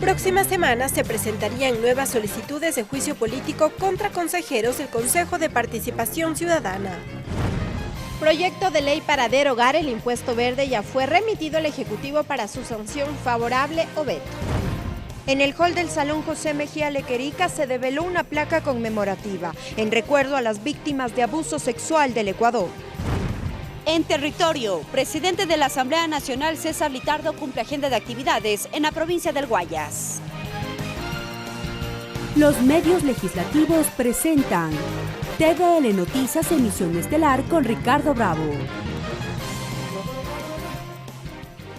próxima semana se presentarían nuevas solicitudes de juicio político contra consejeros del Consejo de Participación Ciudadana. Proyecto de ley para derogar el impuesto verde ya fue remitido al Ejecutivo para su sanción favorable o veto. En el hall del Salón José Mejía Lequerica se develó una placa conmemorativa en recuerdo a las víctimas de abuso sexual del Ecuador. En territorio, presidente de la Asamblea Nacional César Litardo cumple agenda de actividades en la provincia del Guayas. Los medios legislativos presentan TVL Noticias Emisión Estelar con Ricardo Bravo.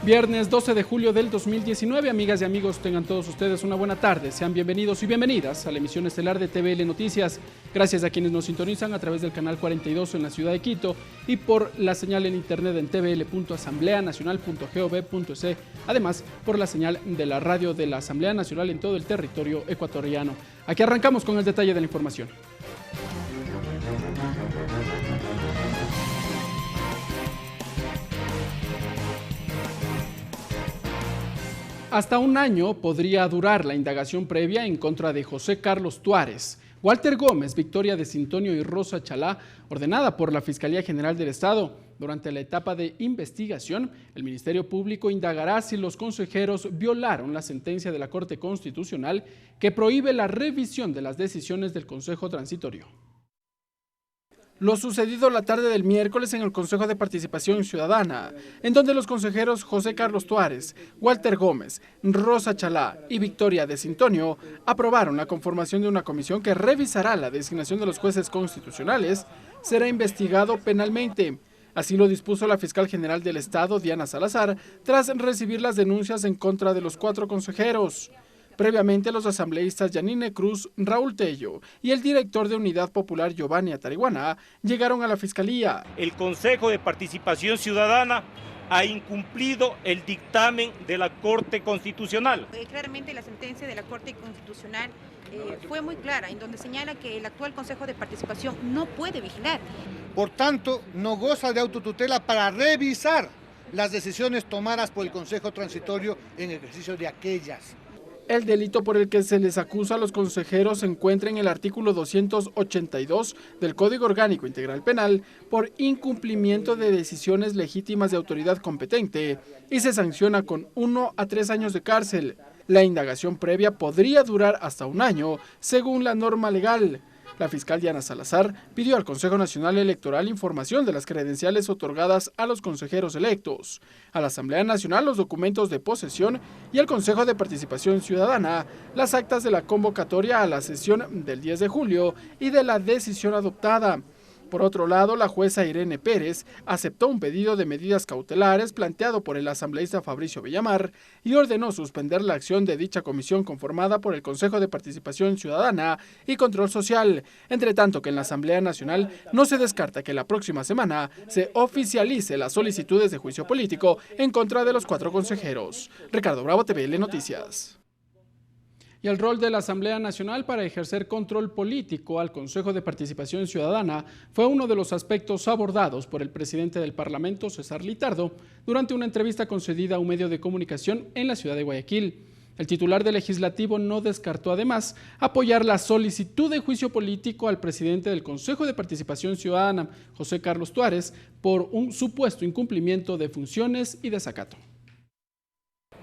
Viernes 12 de julio del 2019, amigas y amigos, tengan todos ustedes una buena tarde. Sean bienvenidos y bienvenidas a la emisión estelar de TVL Noticias. Gracias a quienes nos sintonizan a través del canal 42 en la ciudad de Quito y por la señal en internet en tvl.asambleanacional.gov.es. Además, por la señal de la radio de la Asamblea Nacional en todo el territorio ecuatoriano. Aquí arrancamos con el detalle de la información. Hasta un año podría durar la indagación previa en contra de José Carlos Tuárez, Walter Gómez, Victoria de Sintonio y Rosa Chalá, ordenada por la Fiscalía General del Estado. Durante la etapa de investigación, el Ministerio Público indagará si los consejeros violaron la sentencia de la Corte Constitucional que prohíbe la revisión de las decisiones del Consejo Transitorio. Lo sucedido la tarde del miércoles en el Consejo de Participación Ciudadana, en donde los consejeros José Carlos Tuárez, Walter Gómez, Rosa Chalá y Victoria de Sintonio aprobaron la conformación de una comisión que revisará la designación de los jueces constitucionales, será investigado penalmente. Así lo dispuso la fiscal general del Estado, Diana Salazar, tras recibir las denuncias en contra de los 4 consejeros. Previamente, los asambleístas Yanine Cruz, Raúl Tello y el director de Unidad Popular Giovanni Atariguaná llegaron a la Fiscalía. El Consejo de Participación Ciudadana ha incumplido el dictamen de la Corte Constitucional. Claramente la sentencia de la Corte Constitucional fue muy clara, en donde señala que el actual Consejo de Participación no puede vigilar. Por tanto, no goza de autotutela para revisar las decisiones tomadas por el Consejo Transitorio en ejercicio de aquellas. El delito por el que se les acusa a los consejeros se encuentra en el artículo 282 del Código Orgánico Integral Penal por incumplimiento de decisiones legítimas de autoridad competente y se sanciona con 1 a 3 años de cárcel. La indagación previa podría durar hasta 1 año, según la norma legal. La fiscal Diana Salazar pidió al Consejo Nacional Electoral información de las credenciales otorgadas a los consejeros electos, a la Asamblea Nacional los documentos de posesión y al Consejo de Participación Ciudadana las actas de la convocatoria a la sesión del 10 de julio y de la decisión adoptada. Por otro lado, la jueza Irene Pérez aceptó un pedido de medidas cautelares planteado por el asambleísta Fabricio Villamar y ordenó suspender la acción de dicha comisión conformada por el Consejo de Participación Ciudadana y Control Social. Entre tanto que en la Asamblea Nacional no se descarta que la próxima semana se oficialice las solicitudes de juicio político en contra de los 4 consejeros. Ricardo Bravo, TVL Noticias. Y el rol de la Asamblea Nacional para ejercer control político al Consejo de Participación Ciudadana fue uno de los aspectos abordados por el presidente del Parlamento, César Litardo, durante una entrevista concedida a un medio de comunicación en la ciudad de Guayaquil. El titular del Legislativo no descartó además apoyar la solicitud de juicio político al presidente del Consejo de Participación Ciudadana, José Carlos Tuárez, por un supuesto incumplimiento de funciones y desacato.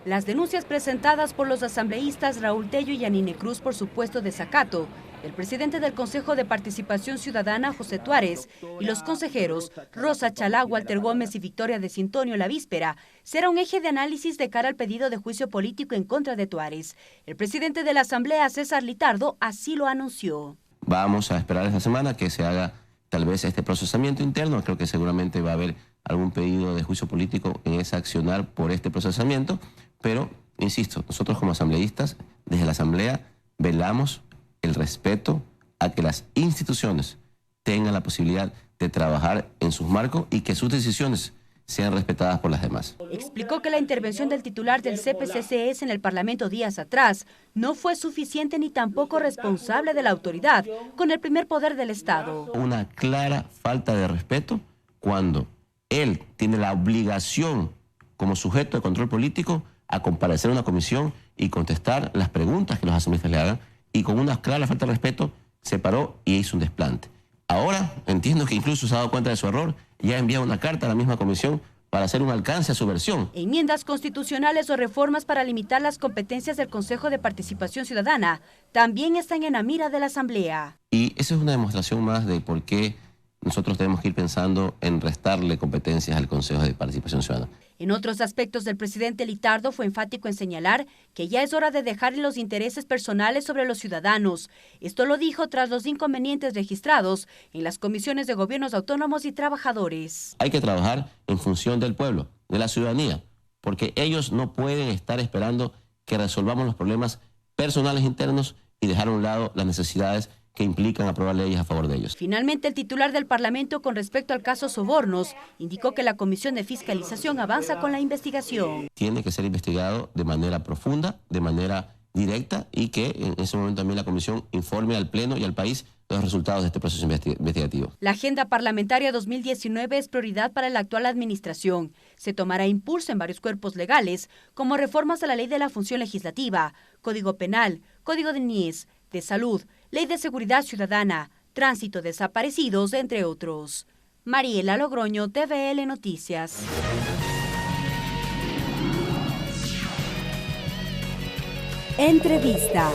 Las denuncias presentadas por los asambleístas Raúl Tello y Yanine Cruz por supuesto desacato, el presidente del Consejo de Participación Ciudadana, José Tuárez, y los consejeros Rosa Chalá, Walter Gómez y Victoria de Sintonio la víspera, será un eje de análisis de cara al pedido de juicio político en contra de Tuárez. El presidente de la Asamblea, César Litardo, así lo anunció. Vamos a esperar esta semana que se haga tal vez este procesamiento interno. Creo que seguramente va a haber algún pedido de juicio político en ese accionar por este procesamiento. Pero, insisto, nosotros como asambleístas, desde la Asamblea, velamos el respeto a que las instituciones tengan la posibilidad de trabajar en sus marcos y que sus decisiones sean respetadas por las demás. Explicó que la intervención del titular del CPCCS en el Parlamento días atrás no fue suficiente ni tampoco responsable de la autoridad con el primer poder del Estado. Una clara falta de respeto cuando él tiene la obligación como sujeto de control político a comparecer a una comisión y contestar las preguntas que los asambleístas le hagan, y con una clara falta de respeto se paró y hizo un desplante. Ahora entiendo que incluso se ha dado cuenta de su error y ha enviado una carta a la misma comisión para hacer un alcance a su versión. Enmiendas constitucionales o reformas para limitar las competencias del Consejo de Participación Ciudadana también están en la mira de la Asamblea. Y esa es una demostración más de por qué nosotros tenemos que ir pensando en restarle competencias al Consejo de Participación Ciudadana. En otros aspectos, el presidente Litardo fue enfático en señalar que ya es hora de dejar los intereses personales sobre los ciudadanos. Esto lo dijo tras los inconvenientes registrados en las comisiones de gobiernos autónomos y trabajadores. Hay que trabajar en función del pueblo, de la ciudadanía, porque ellos no pueden estar esperando que resolvamos los problemas personales internos y dejar a un lado las necesidades que implican aprobar leyes a favor de ellos. Finalmente, el titular del Parlamento, con respecto al caso Sobornos, indicó que la Comisión de Fiscalización avanza con la investigación. Tiene que ser investigado de manera profunda, de manera directa, y que en ese momento también la Comisión informe al Pleno y al país de los resultados de este proceso investigativo. La agenda parlamentaria 2019 es prioridad para la actual administración. Se tomará impulso en varios cuerpos legales, como reformas a la Ley de la Función Legislativa, Código Penal, Código de Niñez, de Salud, Ley de Seguridad Ciudadana, Tránsito de Desaparecidos, entre otros. Mariela Logroño, TVL Noticias. Entrevista.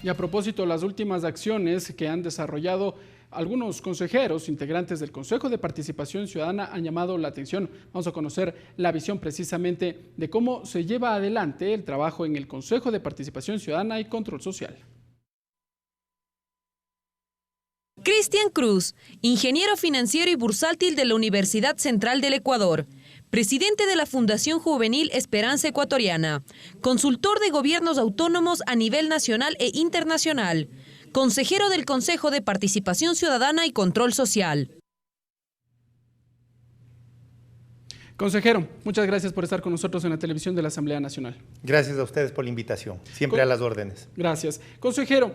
Y a propósito, las últimas acciones que han desarrollado algunos consejeros integrantes del Consejo de Participación Ciudadana han llamado la atención. Vamos a conocer la visión precisamente de cómo se lleva adelante el trabajo en el Consejo de Participación Ciudadana y Control Social. Cristian Cruz, ingeniero financiero y bursátil de la Universidad Central del Ecuador, presidente de la Fundación Juvenil Esperanza Ecuatoriana, consultor de gobiernos autónomos a nivel nacional e internacional, consejero del Consejo de Participación Ciudadana y Control Social. Consejero, muchas gracias por estar con nosotros en la televisión de la Asamblea Nacional. Gracias a ustedes por la invitación, siempre a las órdenes. Gracias. Consejero,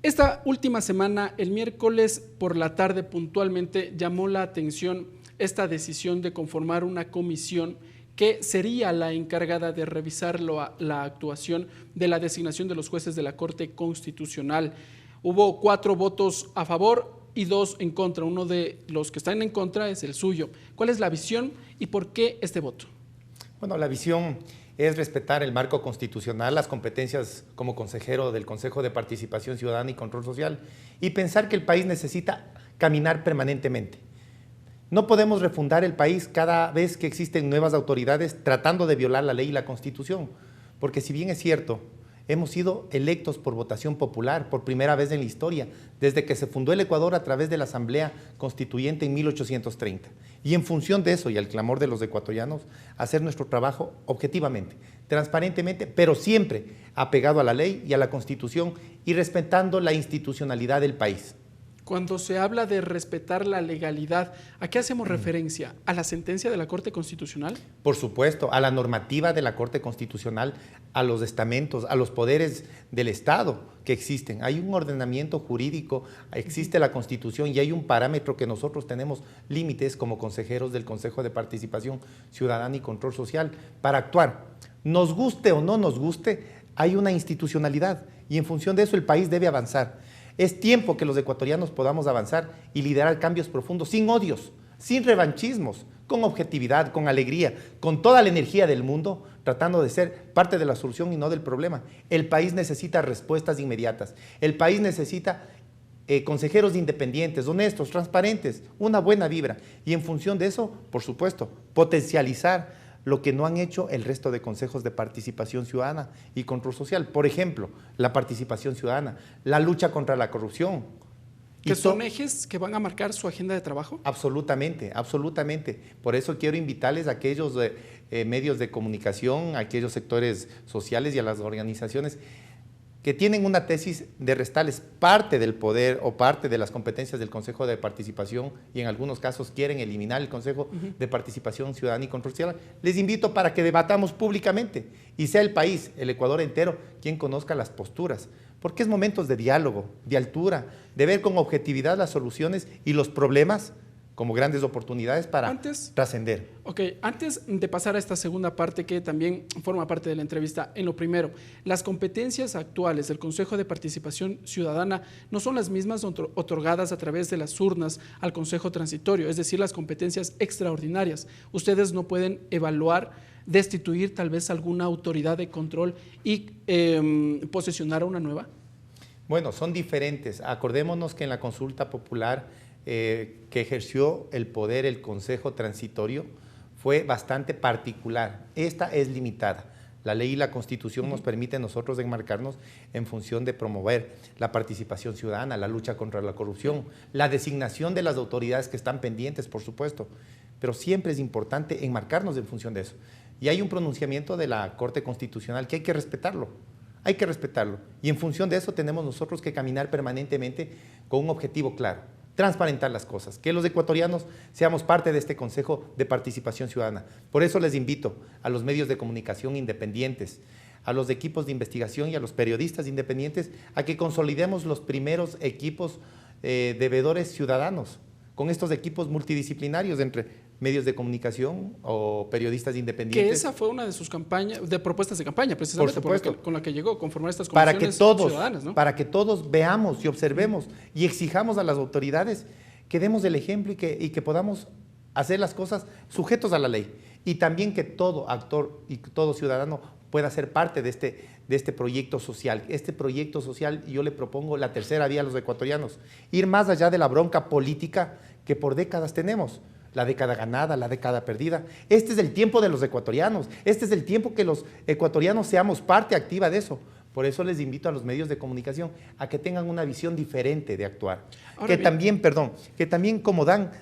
esta última semana, el miércoles por la tarde puntualmente, llamó la atención esta decisión de conformar una comisión que sería la encargada de revisar la actuación de la designación de los jueces de la Corte Constitucional. Hubo 4 votos a favor y 2 en contra. Uno de los que están en contra es el suyo. ¿Cuál es la visión y por qué este voto? Bueno, la visión es respetar el marco constitucional, las competencias como consejero del Consejo de Participación Ciudadana y Control Social, y pensar que el país necesita caminar permanentemente. No podemos refundar el país cada vez que existen nuevas autoridades tratando de violar la ley y la Constitución, porque si bien es cierto, hemos sido electos por votación popular por primera vez en la historia, desde que se fundó el Ecuador a través de la Asamblea Constituyente en 1830. Y en función de eso y al clamor de los ecuatorianos, hacer nuestro trabajo objetivamente, transparentemente, pero siempre apegado a la ley y a la Constitución y respetando la institucionalidad del país. Cuando se habla de respetar la legalidad, ¿a qué hacemos referencia? ¿A la sentencia de la Corte Constitucional? Por supuesto, a la normativa de la Corte Constitucional, a los estamentos, a los poderes del Estado que existen. Hay un ordenamiento jurídico, existe la Constitución y hay un parámetro que nosotros tenemos límites como consejeros del Consejo de Participación Ciudadana y Control Social para actuar. Nos guste o no nos guste, hay una institucionalidad y en función de eso el país debe avanzar. Es tiempo que los ecuatorianos podamos avanzar y liderar cambios profundos, sin odios, sin revanchismos, con objetividad, con alegría, con toda la energía del mundo, tratando de ser parte de la solución y no del problema. El país necesita respuestas inmediatas. El país necesita consejeros independientes, honestos, transparentes, una buena vibra. Y en función de eso, por supuesto, potencializar lo que no han hecho el resto de consejos de participación ciudadana y control social. Por ejemplo, la participación ciudadana, la lucha contra la corrupción. ¿Que son ejes que van a marcar su agenda de trabajo? Absolutamente, absolutamente. Por eso quiero invitarles a aquellos medios de comunicación, a aquellos sectores sociales y a las organizaciones que tienen una tesis de restarles parte del poder o parte de las competencias del Consejo de Participación y en algunos casos quieren eliminar el Consejo de Participación Ciudadana y Control Social. Les invito para que debatamos públicamente y sea el país, el Ecuador entero, quien conozca las posturas, porque es momentos de diálogo, de altura, de ver con objetividad las soluciones y los problemas como grandes oportunidades para trascender. Ok, antes de pasar a esta segunda parte que también forma parte de la entrevista, en lo primero, las competencias actuales del Consejo de Participación Ciudadana no son las mismas otorgadas a través de las urnas al Consejo Transitorio, es decir, las competencias extraordinarias. Ustedes no pueden evaluar, destituir tal vez alguna autoridad de control y posesionar a una nueva. Bueno, son diferentes. Acordémonos que en la consulta popular que ejerció el poder el Consejo Transitorio fue bastante particular. Esta es limitada. La ley y la Constitución nos permiten nosotros enmarcarnos en función de promover la participación ciudadana, la lucha contra la corrupción, la designación de las autoridades que están pendientes, por supuesto, pero siempre es importante enmarcarnos en función de eso. Y hay un pronunciamiento de la Corte Constitucional que hay que respetarlo. Hay que respetarlo. Y en función de eso tenemos nosotros que caminar permanentemente con un objetivo claro: transparentar las cosas, que los ecuatorianos seamos parte de este Consejo de Participación Ciudadana. Por eso les invito a los medios de comunicación independientes, a los equipos de investigación y a los periodistas independientes a que consolidemos los primeros equipos de veedores ciudadanos, con estos equipos multidisciplinarios entre medios de comunicación o periodistas independientes. Que esa fue una de sus campañas, de propuestas de campaña, precisamente, con la que llegó, conformar estas para comisiones ciudadanas, ¿no? Para que todos veamos y observemos y exijamos a las autoridades que demos el ejemplo y que podamos hacer las cosas sujetos a la ley. Y también que todo actor y todo ciudadano pueda ser parte de este proyecto social. Este proyecto social, yo le propongo la tercera vía a los ecuatorianos, ir más allá de la bronca política que por décadas tenemos. La década ganada, la década perdida. Este es el tiempo de los ecuatorianos. Este es el tiempo que los ecuatorianos seamos parte activa de eso. Por eso les invito a los medios de comunicación a que tengan una visión diferente de actuar. Que también como dan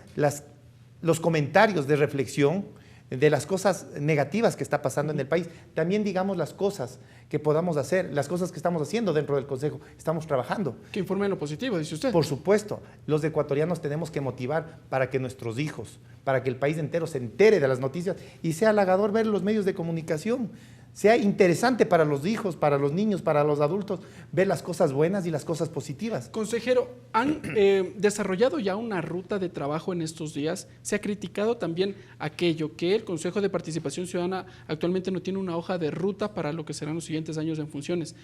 los comentarios de reflexión de las cosas negativas que está pasando en el país, también digamos las cosas que podamos hacer, las cosas que estamos haciendo dentro del Consejo, estamos trabajando. Que informen lo positivo, dice usted. Por supuesto, los ecuatorianos tenemos que motivar para que nuestros hijos, para que el país entero se entere de las noticias y sea halagador ver los medios de comunicación, sea interesante para los hijos, para los niños, para los adultos, ver las cosas buenas y las cosas positivas. Consejero, ¿han desarrollado ya una ruta de trabajo en estos días? Se ha criticado también aquello que el Consejo de Participación Ciudadana actualmente no tiene una hoja de ruta para lo que serán los siguientes años en funciones.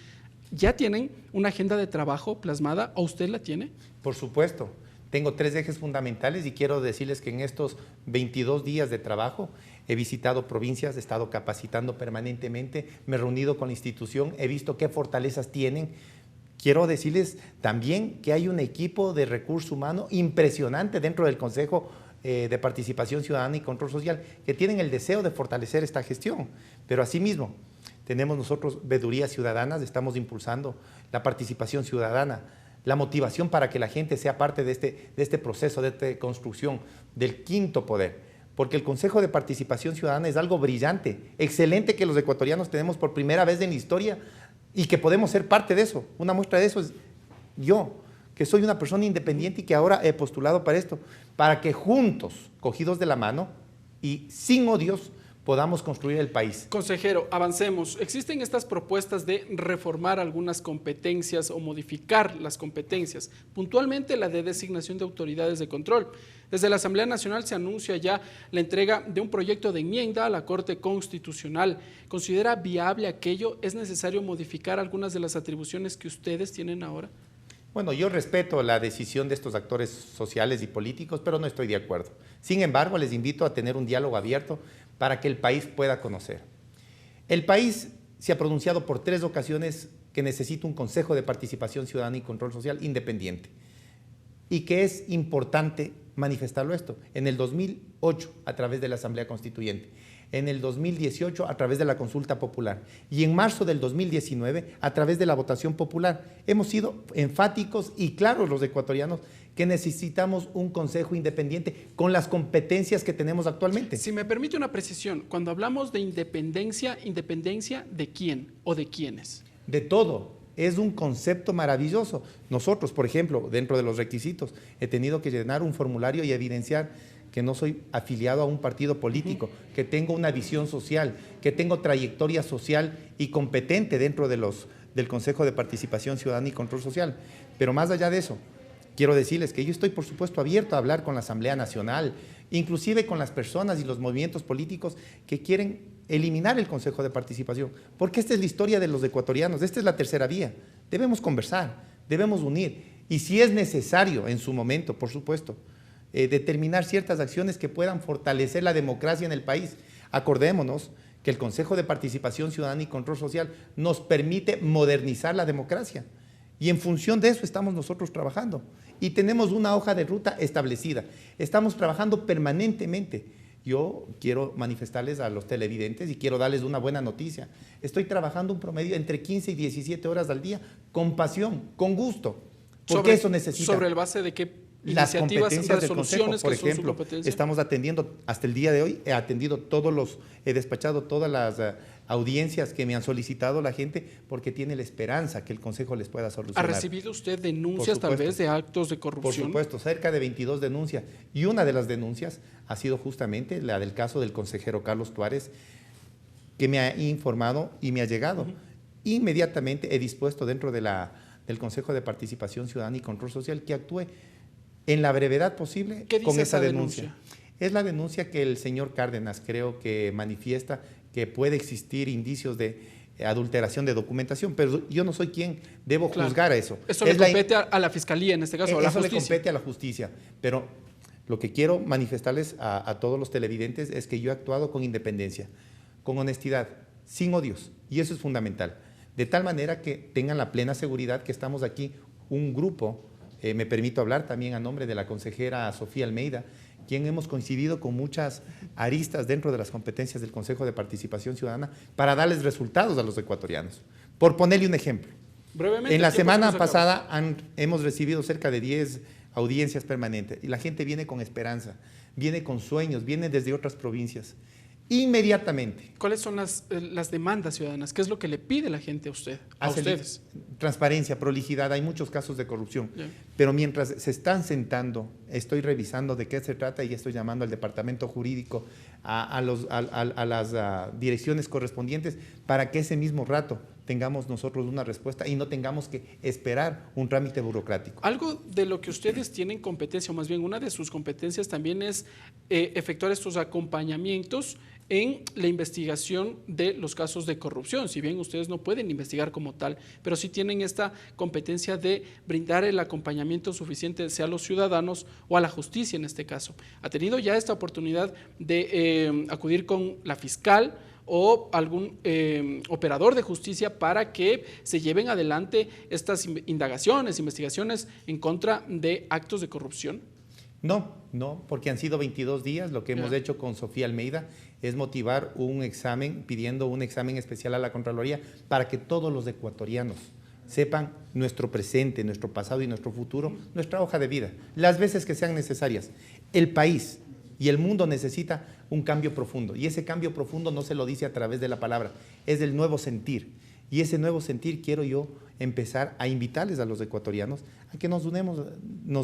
¿Ya tienen una agenda de trabajo plasmada o usted la tiene? Por supuesto. Tengo 3 ejes fundamentales y quiero decirles que en estos 22 días de trabajo he visitado provincias, he estado capacitando permanentemente, me he reunido con la institución, he visto qué fortalezas tienen. Quiero decirles también que hay un equipo de recurso humano impresionante dentro del Consejo de Participación Ciudadana y Control Social, que tienen el deseo de fortalecer esta gestión. Pero asimismo, tenemos nosotros veedurías ciudadanas, estamos impulsando la participación ciudadana, la motivación para que la gente sea parte de este proceso, de esta construcción del quinto poder. Porque el Consejo de Participación Ciudadana es algo brillante, excelente, que los ecuatorianos tenemos por primera vez en la historia y que podemos ser parte de eso. Una muestra de eso es yo, que soy una persona independiente y que ahora he postulado para esto, para que juntos, cogidos de la mano y sin odios, podamos construir el país. Consejero, avancemos. Existen estas propuestas de reformar algunas competencias o modificar las competencias, puntualmente la de designación de autoridades de control. Desde la Asamblea Nacional se anuncia ya la entrega de un proyecto de enmienda a la Corte Constitucional. ¿Considera viable aquello? ¿Es necesario modificar algunas de las atribuciones que ustedes tienen ahora? Bueno, yo respeto la decisión de estos actores sociales y políticos, pero no estoy de acuerdo. Sin embargo, les invito a tener un diálogo abierto para que el país pueda conocer. El país se ha pronunciado por 3 ocasiones que necesita un Consejo de Participación Ciudadana y Control Social independiente y que es importante manifestarlo esto. En el 2008, a través de la Asamblea Constituyente, en el 2018, a través de la consulta popular, y en marzo del 2019, a través de la votación popular. Hemos sido enfáticos y claros los ecuatorianos que necesitamos un consejo independiente con las competencias que tenemos actualmente. Si me permite una precisión, cuando hablamos de independencia, ¿independencia de quién o de quiénes? De todo. Es un concepto maravilloso. Nosotros, por ejemplo, dentro de los requisitos, he tenido que llenar un formulario y evidenciar que no soy afiliado a un partido político, que tengo una visión social, que tengo trayectoria social y competente dentro de del Consejo de Participación Ciudadana y Control Social. Pero más allá de eso, quiero decirles que yo estoy, por supuesto, abierto a hablar con la Asamblea Nacional, inclusive con las personas y los movimientos políticos que quieren eliminar el Consejo de Participación, porque esta es la historia de los ecuatorianos, esta es la tercera vía. Debemos conversar, debemos unir, y si es necesario en su momento, por supuesto, determinar ciertas acciones que puedan fortalecer la democracia en el país. Acordémonos que el Consejo de Participación Ciudadana y Control Social nos permite modernizar la democracia, y en función de eso estamos nosotros trabajando, y tenemos una hoja de ruta establecida. Estamos trabajando permanentemente. Yo quiero manifestarles a los televidentes y quiero darles una buena noticia. Estoy trabajando un promedio entre 15 y 17 horas al día, con pasión, con gusto, porque eso necesita. ¿Sobre el base de qué las iniciativas, competencias del Consejo? Por ejemplo, estamos atendiendo, hasta el día de hoy, he despachado todas las audiencias que me han solicitado la gente, porque tiene la esperanza que el Consejo les pueda solucionar. ¿Ha recibido usted denuncias tal vez de actos de corrupción? Por supuesto, cerca de 22 denuncias, y una de las denuncias ha sido justamente la del caso del consejero Carlos Tuárez, que me ha informado y me ha llegado. Inmediatamente he dispuesto dentro de del Consejo de Participación Ciudadana y Control Social que actúe en la brevedad posible con esa denuncia. Es la denuncia que el señor Cárdenas creo que manifiesta que puede existir indicios de adulteración de documentación, pero yo no soy quien debo juzgar a eso. Eso le compete a la Fiscalía en este caso, a la justicia. Eso le compete a la justicia, pero lo que quiero manifestarles a todos los televidentes es que yo he actuado con independencia, con honestidad, sin odios, y eso es fundamental. De tal manera que tengan la plena seguridad que estamos aquí un grupo, me permito hablar también a nombre de la consejera Sofía Almeida, quien hemos coincidido con muchas aristas dentro de las competencias del Consejo de Participación Ciudadana para darles resultados a los ecuatorianos. Por ponerle un ejemplo, brevemente, en la semana pasada hemos recibido cerca de 10 audiencias permanentes y la gente viene con esperanza, viene con sueños, viene desde otras provincias. Inmediatamente. ¿Cuáles son las demandas ciudadanas? ¿Qué es lo que le pide la gente a ustedes? Transparencia, prolijidad, hay muchos casos de corrupción, pero mientras se están sentando, estoy revisando de qué se trata y estoy llamando al departamento jurídico, a las direcciones correspondientes, para que ese mismo rato tengamos nosotros una respuesta y no tengamos que esperar un trámite burocrático. Algo de lo que ustedes tienen competencia, o más bien una de sus competencias también es efectuar estos acompañamientos en la investigación de los casos de corrupción. Si bien ustedes no pueden investigar como tal, pero sí tienen esta competencia de brindar el acompañamiento suficiente, sea a los ciudadanos o a la justicia en este caso. ¿Ha tenido ya esta oportunidad de acudir con la fiscal o algún operador de justicia para que se lleven adelante estas indagaciones, investigaciones en contra de actos de corrupción? No, porque han sido 22 días. Lo que hemos hecho con Sofía Almeida es motivar un examen, pidiendo un examen especial a la Contraloría para que todos los ecuatorianos sepan nuestro presente, nuestro pasado y nuestro futuro, nuestra hoja de vida, las veces que sean necesarias. El país y el mundo necesita un cambio profundo, y ese cambio profundo no se lo dice a través de la palabra, es del nuevo sentir. Y ese nuevo sentir quiero yo empezar a invitarles a los ecuatorianos a que nos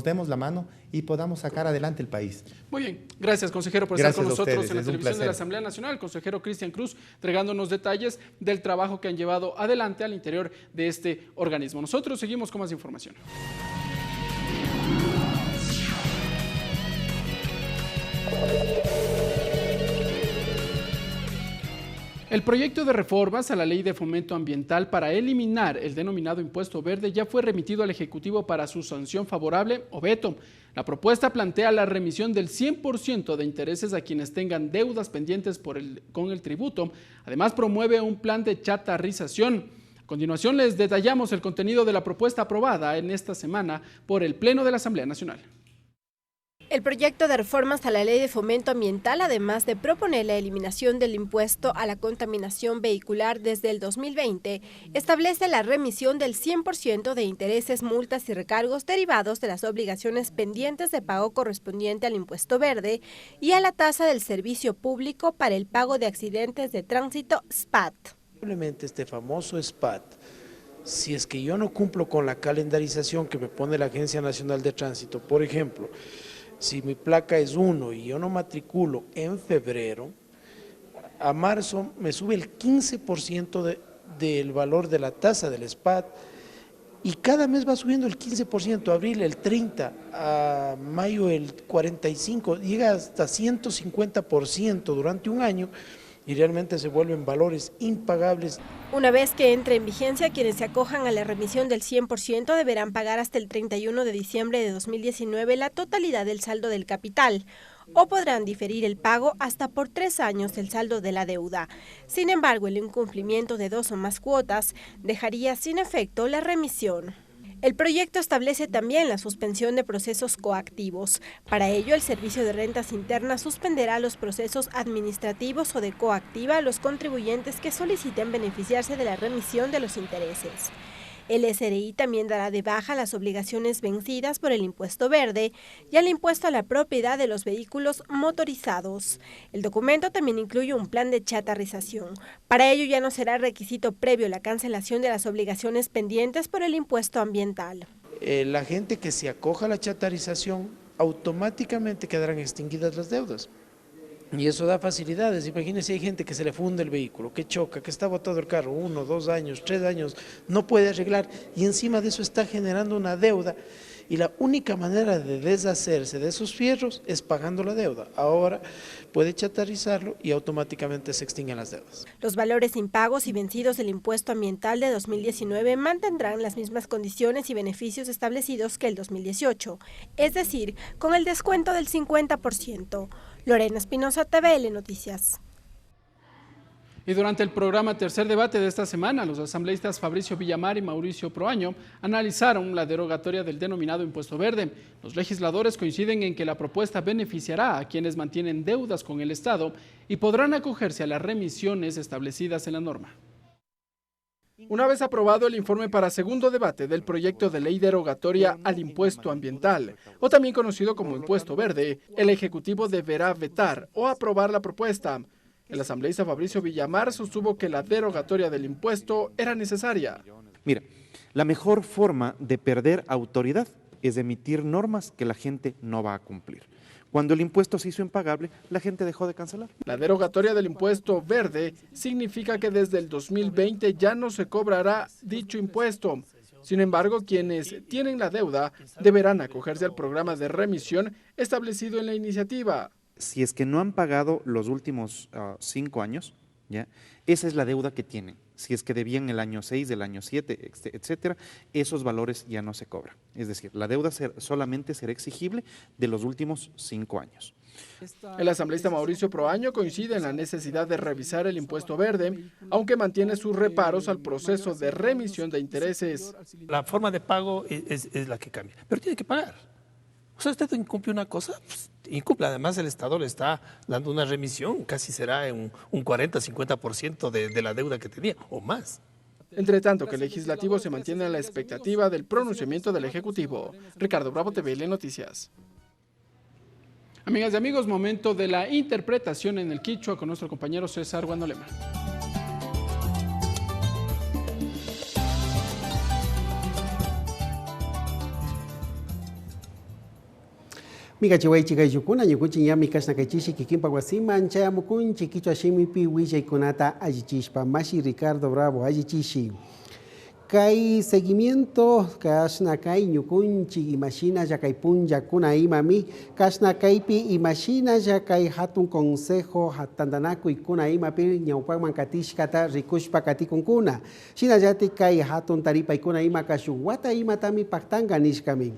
demos la mano y podamos sacar adelante el país. Muy bien, gracias consejero por estar con nosotros en la televisión de la Asamblea Nacional. El consejero Cristian Cruz entregándonos detalles del trabajo que han llevado adelante al interior de este organismo. Nosotros seguimos con más información. El proyecto de reformas a la Ley de Fomento Ambiental para eliminar el denominado impuesto verde ya fue remitido al Ejecutivo para su sanción favorable o veto. La propuesta plantea la remisión del 100% de intereses a quienes tengan deudas pendientes con el tributo. Además, promueve un plan de chatarrización. A continuación, les detallamos el contenido de la propuesta aprobada en esta semana por el Pleno de la Asamblea Nacional. El proyecto de reformas a la Ley de Fomento Ambiental, además de proponer la eliminación del impuesto a la contaminación vehicular desde el 2020, establece la remisión del 100% de intereses, multas y recargos derivados de las obligaciones pendientes de pago correspondiente al impuesto verde y a la tasa del servicio público para el pago de accidentes de tránsito SPAT. Simplemente este famoso SPAT, si es que yo no cumplo con la calendarización que me pone la Agencia Nacional de Tránsito, por ejemplo, si mi placa es 1 y yo no matriculo en febrero, a marzo me sube el 15% del valor de la tasa del SPAT y cada mes va subiendo el 15%, abril el 30%, a mayo el 45%, llega hasta 150% durante un año y realmente se vuelven valores impagables. Una vez que entre en vigencia, quienes se acojan a la remisión del 100% deberán pagar hasta el 31 de diciembre de 2019 la totalidad del saldo del capital, o podrán diferir el pago hasta por 3 años del saldo de la deuda. Sin embargo, el incumplimiento de 2 o más cuotas dejaría sin efecto la remisión. El proyecto establece también la suspensión de procesos coactivos. Para ello, el Servicio de Rentas Internas suspenderá los procesos administrativos o de coactiva a los contribuyentes que soliciten beneficiarse de la remisión de los intereses. El SRI también dará de baja las obligaciones vencidas por el impuesto verde y el impuesto a la propiedad de los vehículos motorizados. El documento también incluye un plan de chatarrización. Para ello ya no será requisito previo la cancelación de las obligaciones pendientes por el impuesto ambiental. La gente que se acoja a la chatarrización automáticamente quedarán extinguidas las deudas. Y eso da facilidades. Imagínense, hay gente que se le funde el vehículo, que choca, que está botado el carro 1, 2 años, 3 años, no puede arreglar y encima de eso está generando una deuda. Y la única manera de deshacerse de esos fierros es pagando la deuda. Ahora puede chatarrizarlo y automáticamente se extinguen las deudas. Los valores impagos y vencidos del impuesto ambiental de 2019 mantendrán las mismas condiciones y beneficios establecidos que el 2018, es decir, con el descuento del 50%. Lorena Espinosa, TVL Noticias. Y durante el programa Tercer Debate de esta semana, los asambleístas Fabricio Villamar y Mauricio Proaño analizaron la derogatoria del denominado impuesto verde. Los legisladores coinciden en que la propuesta beneficiará a quienes mantienen deudas con el Estado y podrán acogerse a las remisiones establecidas en la norma. Una vez aprobado el informe para segundo debate del proyecto de ley derogatoria al impuesto ambiental, o también conocido como impuesto verde, el Ejecutivo deberá vetar o aprobar la propuesta. El asambleísta Fabricio Villamar sostuvo que la derogatoria del impuesto era necesaria. Mira, la mejor forma de perder autoridad es emitir normas que la gente no va a cumplir. Cuando el impuesto se hizo impagable, la gente dejó de cancelar. La derogatoria del impuesto verde significa que desde el 2020 ya no se cobrará dicho impuesto. Sin embargo, quienes tienen la deuda deberán acogerse al programa de remisión establecido en la iniciativa. Si es que no han pagado los últimos 5 años, ¿ya? Esa es la deuda que tienen. Si es que debían el año 6, el año 7, etcétera, esos valores ya no se cobran. Es decir, la deuda solamente será exigible de los últimos 5 años. El asambleísta Mauricio Proaño coincide en la necesidad de revisar el impuesto verde, aunque mantiene sus reparos al proceso de remisión de intereses. La forma de pago es la que cambia, pero tiene que pagar. O sea, usted incumple una cosa, pues, incumple. Además, el Estado le está dando una remisión, casi será un 40-50% de la deuda que tenía, o más. Entre tanto, que el legislativo se mantiene a la expectativa del pronunciamiento del Ejecutivo. Ricardo Bravo, TVL Noticias. Amigas y amigos, momento de la interpretación en el quichua con nuestro compañero César Guandolema. Miga chihuay chica yukuna yukuchi ya mikas na kaichishi kikimpa guasiman chaya mukunchi kichwa shimi pi wishay kunata ajichishpa mashi Ricardo Bravo ajichishi kai seguimiento kasna kai yukunchi imagina ya kai punja kuna imami kasna kai pi imagina ya kai hatun consejo hatandanaku ikuna imapi nyaupa mankatish kata rikushpa kati kunkuna shina yati kai hatun taripa ikuna ima kashu wata ima tami paktanga nishkami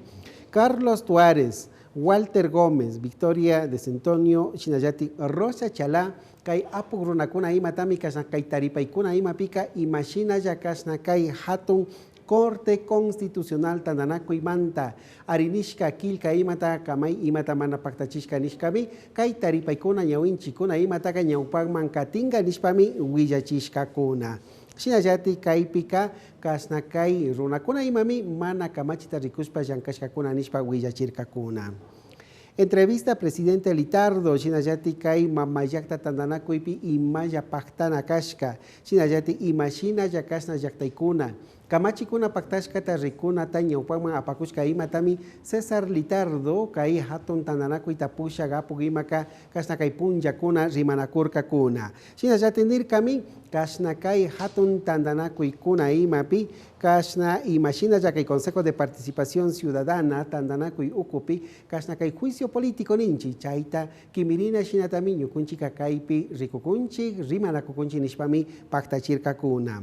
Carlos Tuárez, Walter Gómez, Victoria de Centonio, Chinayati, Rosa Chalá, Kai Apuruna Kuna Ima Tami Kasna Kai Taripa y Kuna Ima Pica, Imagina Yakasna Kai Hatun, Corte Constitucional Tandanaco y Manta, Arinishka Kilka Imata, Kamai Imata Mana Pactachishka Nishkami, Kai Taripa y Kuna Ñawinchi Kuna Imata, Ñaupagman Katinga Nishpami, Huillachishka Kuna. Shinayati Kaipika, Kasnakai, Runakuna Imami, Mana Kamachita Rikuspa, Yankashkakuna Nishpa, Huillachirkakuna. Entrevista presidente Litardo, Shinayati Kai, Mamayakta Tandanakuipi, Imaya Paktana Kashka, Shinayati Imashina Yakasna Yaktaikuna, Kamachikuna paktashkata rikuna tañawpaman apakushka imatami César Litardo kay hatun tananakuy tapusha gapugimaka kasna kay punllakuna rimanakurkakuna. Shinallatinirkami kasna kay hatun tandanakuykuna imapi kasna imashinalla kay Consejo de Participación Ciudadana tandanakuy ukupi kasna kay juicio político ninchi chayta kimirina shinatami ñukunchika kaypi rikukunchik rimanakukunchik nishpami paktachirkakuna.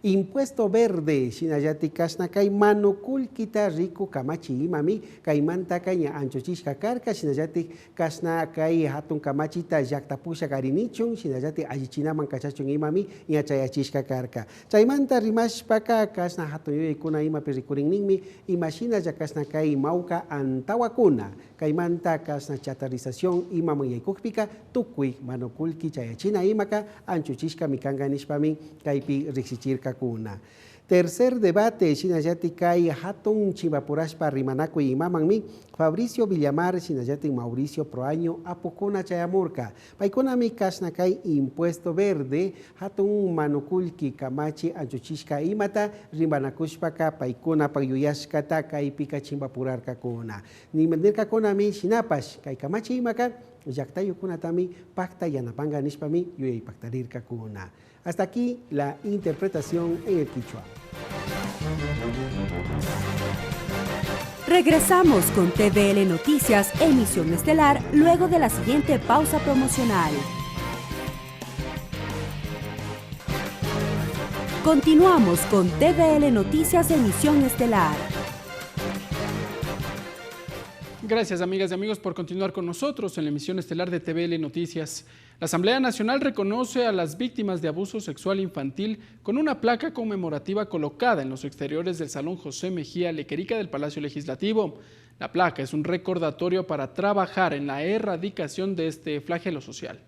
Impuesto verde, shinallati kasna kay manukulkita riku kamachi imami, kay manta kaya anchochishka karka, shinallati kasna kay hatun kamachita llaktapusha karinichun, shinallati allichinaman kachachun imami, ñachayachishka karka. Chaymanta rimashpaka kasna hatun yoyaykuna imapi rikurinninmi, imashinalla kasna kay mauka antawakuna, kay manta kasna chatarización imaman yaykukpika, tukuy manukulki chayachina imaka, anchochishka mikanga nishpami, kaypi rixichirka kuna. Tercer debate, shinallati kay hatun chimbapurashpa rimanakuy imamanmi, Fabricio Villamar, shinallati Mauricio Proaño, apukuna chayamurka. Paykunami kasna kay impuesto verde, hatun manukulki kamachi anchuchishka imata, rimanakushpaka paykuna pagyuyashkata kay pika chimbapurarka kuna. Nimandirka kunami shinapash, kay kamachi imaka, llaktayukunatami pacta yanapanga nishpami yuyay pactarirka kuna. Hasta aquí la interpretación en el quichua. Regresamos con TVL Noticias, emisión estelar, luego de la siguiente pausa promocional. Continuamos con TVL Noticias, emisión estelar. Gracias, amigas y amigos, por continuar con nosotros en la emisión estelar de TVL Noticias. La Asamblea Nacional reconoce a las víctimas de abuso sexual infantil con una placa conmemorativa colocada en los exteriores del Salón José Mejía Lequerica del Palacio Legislativo. La placa es un recordatorio para trabajar en la erradicación de este flagelo social.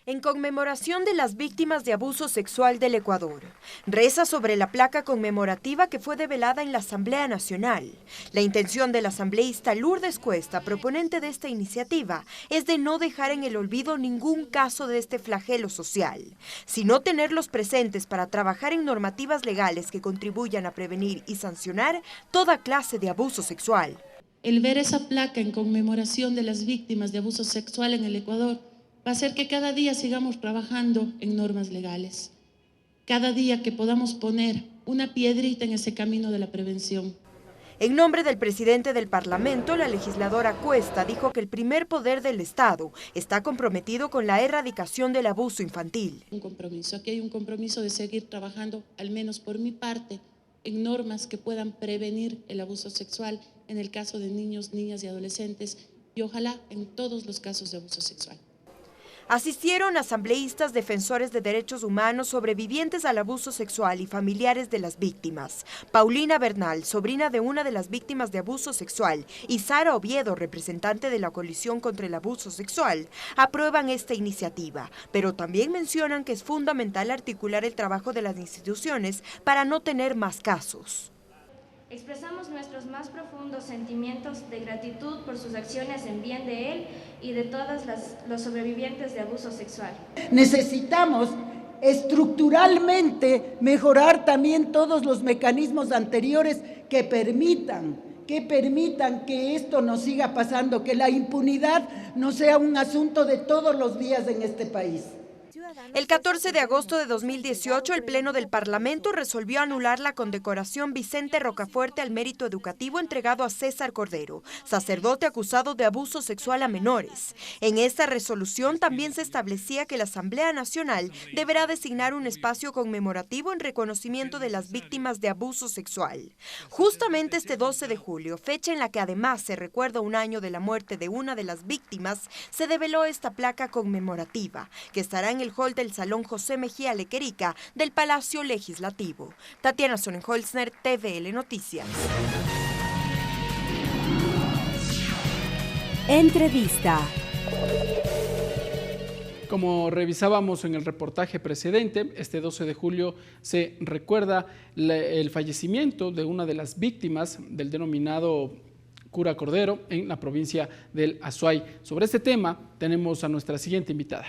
En conmemoración de las víctimas de abuso sexual del Ecuador, reza sobre la placa conmemorativa que fue develada en la Asamblea Nacional. La intención del asambleísta Lourdes Cuesta, proponente de esta iniciativa, es de no dejar en el olvido ningún caso de este flagelo social, sino tenerlos presentes para trabajar en normativas legales que contribuyan a prevenir y sancionar toda clase de abuso sexual. El ver esa placa en conmemoración de las víctimas de abuso sexual en el Ecuador va a hacer que cada día sigamos trabajando en normas legales. Cada día que podamos poner una piedrita en ese camino de la prevención. En nombre del presidente del Parlamento, la legisladora Cuesta dijo que el primer poder del Estado está comprometido con la erradicación del abuso infantil. Un compromiso, aquí hay un compromiso de seguir trabajando, al menos por mi parte, en normas que puedan prevenir el abuso sexual en el caso de niños, niñas y adolescentes y ojalá en todos los casos de abuso sexual. Asistieron asambleístas defensores de derechos humanos, sobrevivientes al abuso sexual y familiares de las víctimas. Paulina Bernal, sobrina de una de las víctimas de abuso sexual, y Sara Oviedo, representante de la Coalición contra el Abuso Sexual, aprueban esta iniciativa, pero también mencionan que es fundamental articular el trabajo de las instituciones para no tener más casos. Expresamos nuestros más profundos sentimientos de gratitud por sus acciones en bien de él y de todos los sobrevivientes de abuso sexual. Necesitamos estructuralmente mejorar también todos los mecanismos anteriores que permitan que esto no siga pasando, que la impunidad no sea un asunto de todos los días en este país. El 14 de agosto de 2018, el Pleno del Parlamento resolvió anular la condecoración Vicente Rocafuerte al mérito educativo entregado a César Cordero, sacerdote acusado de abuso sexual a menores. En esta resolución también se establecía que la Asamblea Nacional deberá designar un espacio conmemorativo en reconocimiento de las víctimas de abuso sexual. Justamente este 12 de julio, fecha en la que además se recuerda un año de la muerte de una de las víctimas, se develó esta placa conmemorativa, que estará en el hall del Salón José Mejía Lequerica del Palacio Legislativo. Tatiana Sonnenholzner, TVL Noticias. Entrevista. Como revisábamos en el reportaje precedente, este 12 de julio se recuerda el fallecimiento de una de las víctimas del denominado cura Cordero en la provincia del Azuay. Sobre este tema tenemos a nuestra siguiente invitada.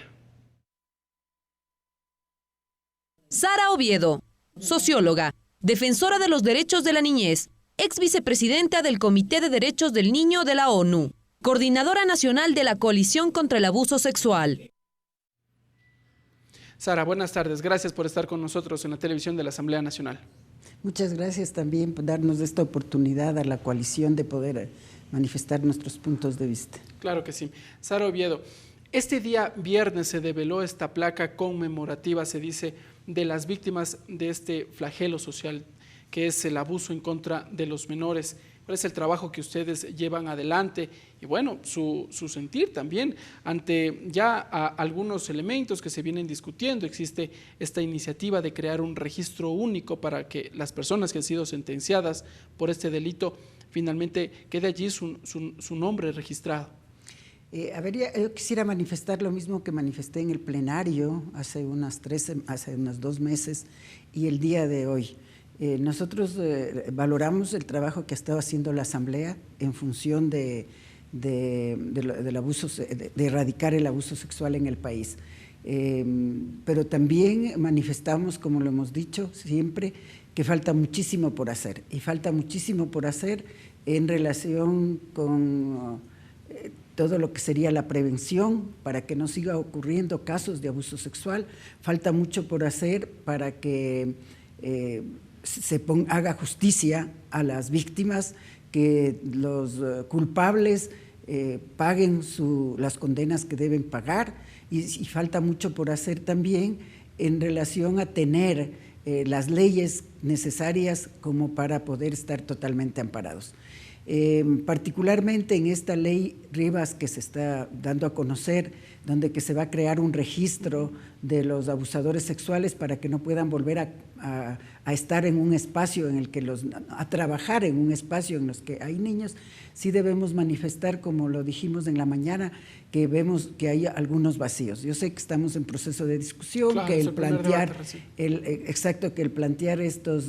Sara Oviedo, socióloga, defensora de los derechos de la niñez, ex vicepresidenta del Comité de Derechos del Niño de la ONU, coordinadora nacional de la Coalición contra el Abuso Sexual. Sara, buenas tardes. Gracias por estar con nosotros en la televisión de la Asamblea Nacional. Muchas gracias también por darnos esta oportunidad a la coalición de poder manifestar nuestros puntos de vista. Claro que sí. Sara Oviedo, este día viernes se develó esta placa conmemorativa, se dice, de las víctimas de este flagelo social, que es el abuso en contra de los menores. ¿Cuál es el trabajo que ustedes llevan adelante? Y bueno, su sentir también ante ya algunos elementos que se vienen discutiendo. Existe esta iniciativa de crear un registro único para que las personas que han sido sentenciadas por este delito finalmente quede allí su nombre registrado. Yo quisiera manifestar lo mismo que manifesté en el plenario hace unos 2 meses y el día de hoy. Nosotros valoramos el trabajo que ha estado haciendo la Asamblea en función del abuso, de erradicar el abuso sexual en el país. Pero también manifestamos, como lo hemos dicho siempre, que falta muchísimo por hacer. Y falta muchísimo por hacer en relación con todo lo que sería la prevención para que no siga ocurriendo casos de abuso sexual. Falta mucho por hacer para que haga justicia a las víctimas, que los culpables paguen las condenas que deben pagar y falta mucho por hacer también en relación a tener las leyes necesarias como para poder estar totalmente amparados. Particularmente en esta ley Rivas que se está dando a conocer, donde que se va a crear un registro de los abusadores sexuales para que no puedan volver a estar en un espacio en el que a trabajar en un espacio en los que hay niños. Sí debemos manifestar, como lo dijimos en la mañana, que vemos que hay algunos vacíos. Yo sé que estamos en proceso de discusión, claro, que el plantear estos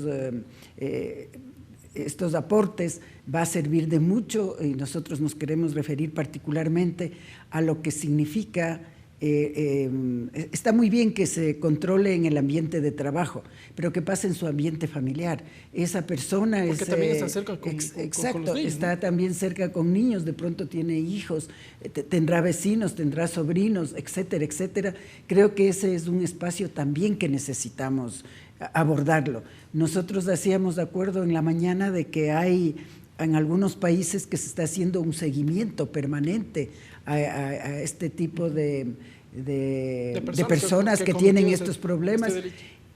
aportes va a servir de mucho y nosotros nos queremos referir particularmente a lo que significa. Está muy bien que se controle en el ambiente de trabajo, pero ¿qué pasa en su ambiente familiar? Esa persona también está cerca con los niños, está ¿no? También cerca con niños, de pronto tiene hijos, tendrá vecinos, tendrá sobrinos, etcétera, etcétera. Creo que ese es un espacio también que necesitamos abordarlo. Nosotros hacíamos de acuerdo en la mañana de que hay en algunos países que se está haciendo un seguimiento permanente a este tipo de personas que tienen estos problemas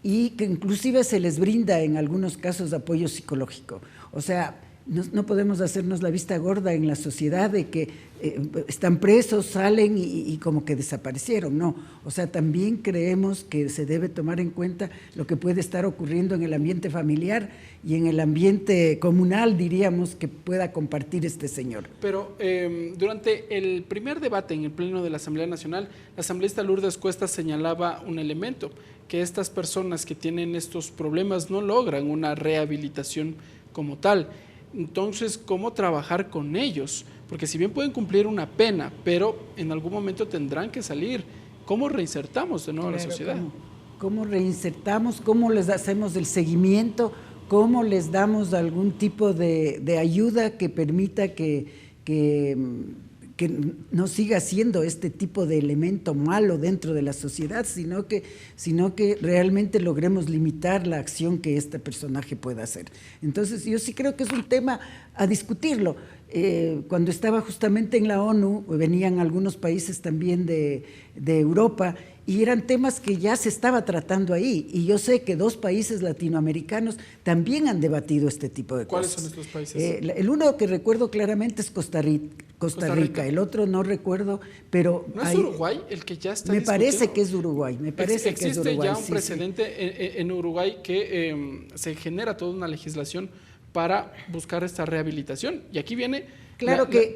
y que inclusive se les brinda en algunos casos apoyo psicológico. O sea, no podemos hacernos la vista gorda en la sociedad de que están presos, salen y como que desaparecieron, no. O sea, también creemos que se debe tomar en cuenta lo que puede estar ocurriendo en el ambiente familiar y en el ambiente comunal, diríamos, que pueda compartir este señor. Pero durante el primer debate en el Pleno de la Asamblea Nacional, la asambleísta Lourdes Cuesta señalaba un elemento, que estas personas que tienen estos problemas no logran una rehabilitación como tal. Entonces, ¿cómo trabajar con ellos? Porque si bien pueden cumplir una pena, pero en algún momento tendrán que salir. ¿Cómo reinsertamos de nuevo a la sociedad? ¿Cómo reinsertamos? ¿Cómo les hacemos el seguimiento? ¿Cómo les damos algún tipo de ayuda que permita que no siga siendo este tipo de elemento malo dentro de la sociedad, sino que realmente logremos limitar la acción que este personaje pueda hacer? Entonces, yo sí creo que es un tema a discutirlo. Cuando estaba justamente en la ONU, venían algunos países también de Europa y eran temas que ya se estaba tratando ahí. Y yo sé que 2 países latinoamericanos también han debatido este tipo de cosas. ¿Cuáles son estos países? El uno que recuerdo claramente es Costa Rica. El otro no recuerdo, pero... ¿No es Uruguay el que ya está discutiendo? Parece que es Uruguay, Existe ya un precedente en Uruguay que se genera toda una legislación para buscar esta rehabilitación. Y aquí viene Claro que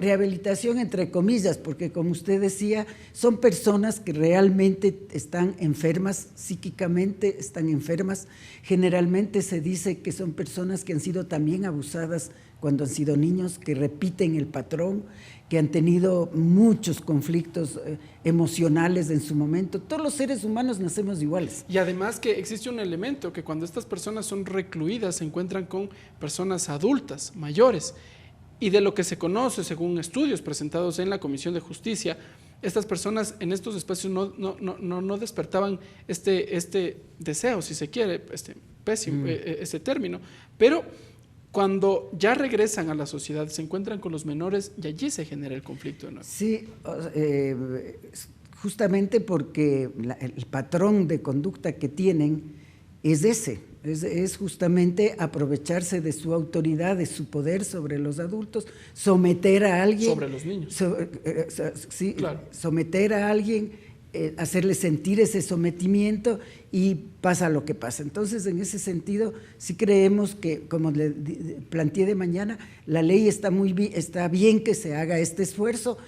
rehabilitación entre comillas, porque como usted decía, son personas que realmente están enfermas, psíquicamente están enfermas. Generalmente se dice que son personas que han sido también abusadas cuando han sido niños, que repiten el patrón, que han tenido muchos conflictos emocionales en su momento. Todos los seres humanos nacemos iguales. Y además que existe un elemento, que cuando estas personas son recluidas se encuentran con personas adultas, mayores, y de lo que se conoce según estudios presentados en la Comisión de Justicia, estas personas en estos espacios no despertaban este deseo, si se quiere, este término, pero cuando ya regresan a la sociedad, se encuentran con los menores y allí se genera el conflicto de nuevo. Sí, justamente porque el patrón de conducta que tienen es ese, es justamente aprovecharse de su autoridad, de su poder sobre los adultos, someter a alguien. Sobre los niños. Sí, claro. Someter a alguien, hacerle sentir ese sometimiento y pasa lo que pasa. Entonces, en ese sentido, sí creemos que, como le planteé de mañana, la ley está bien que se haga este esfuerzo,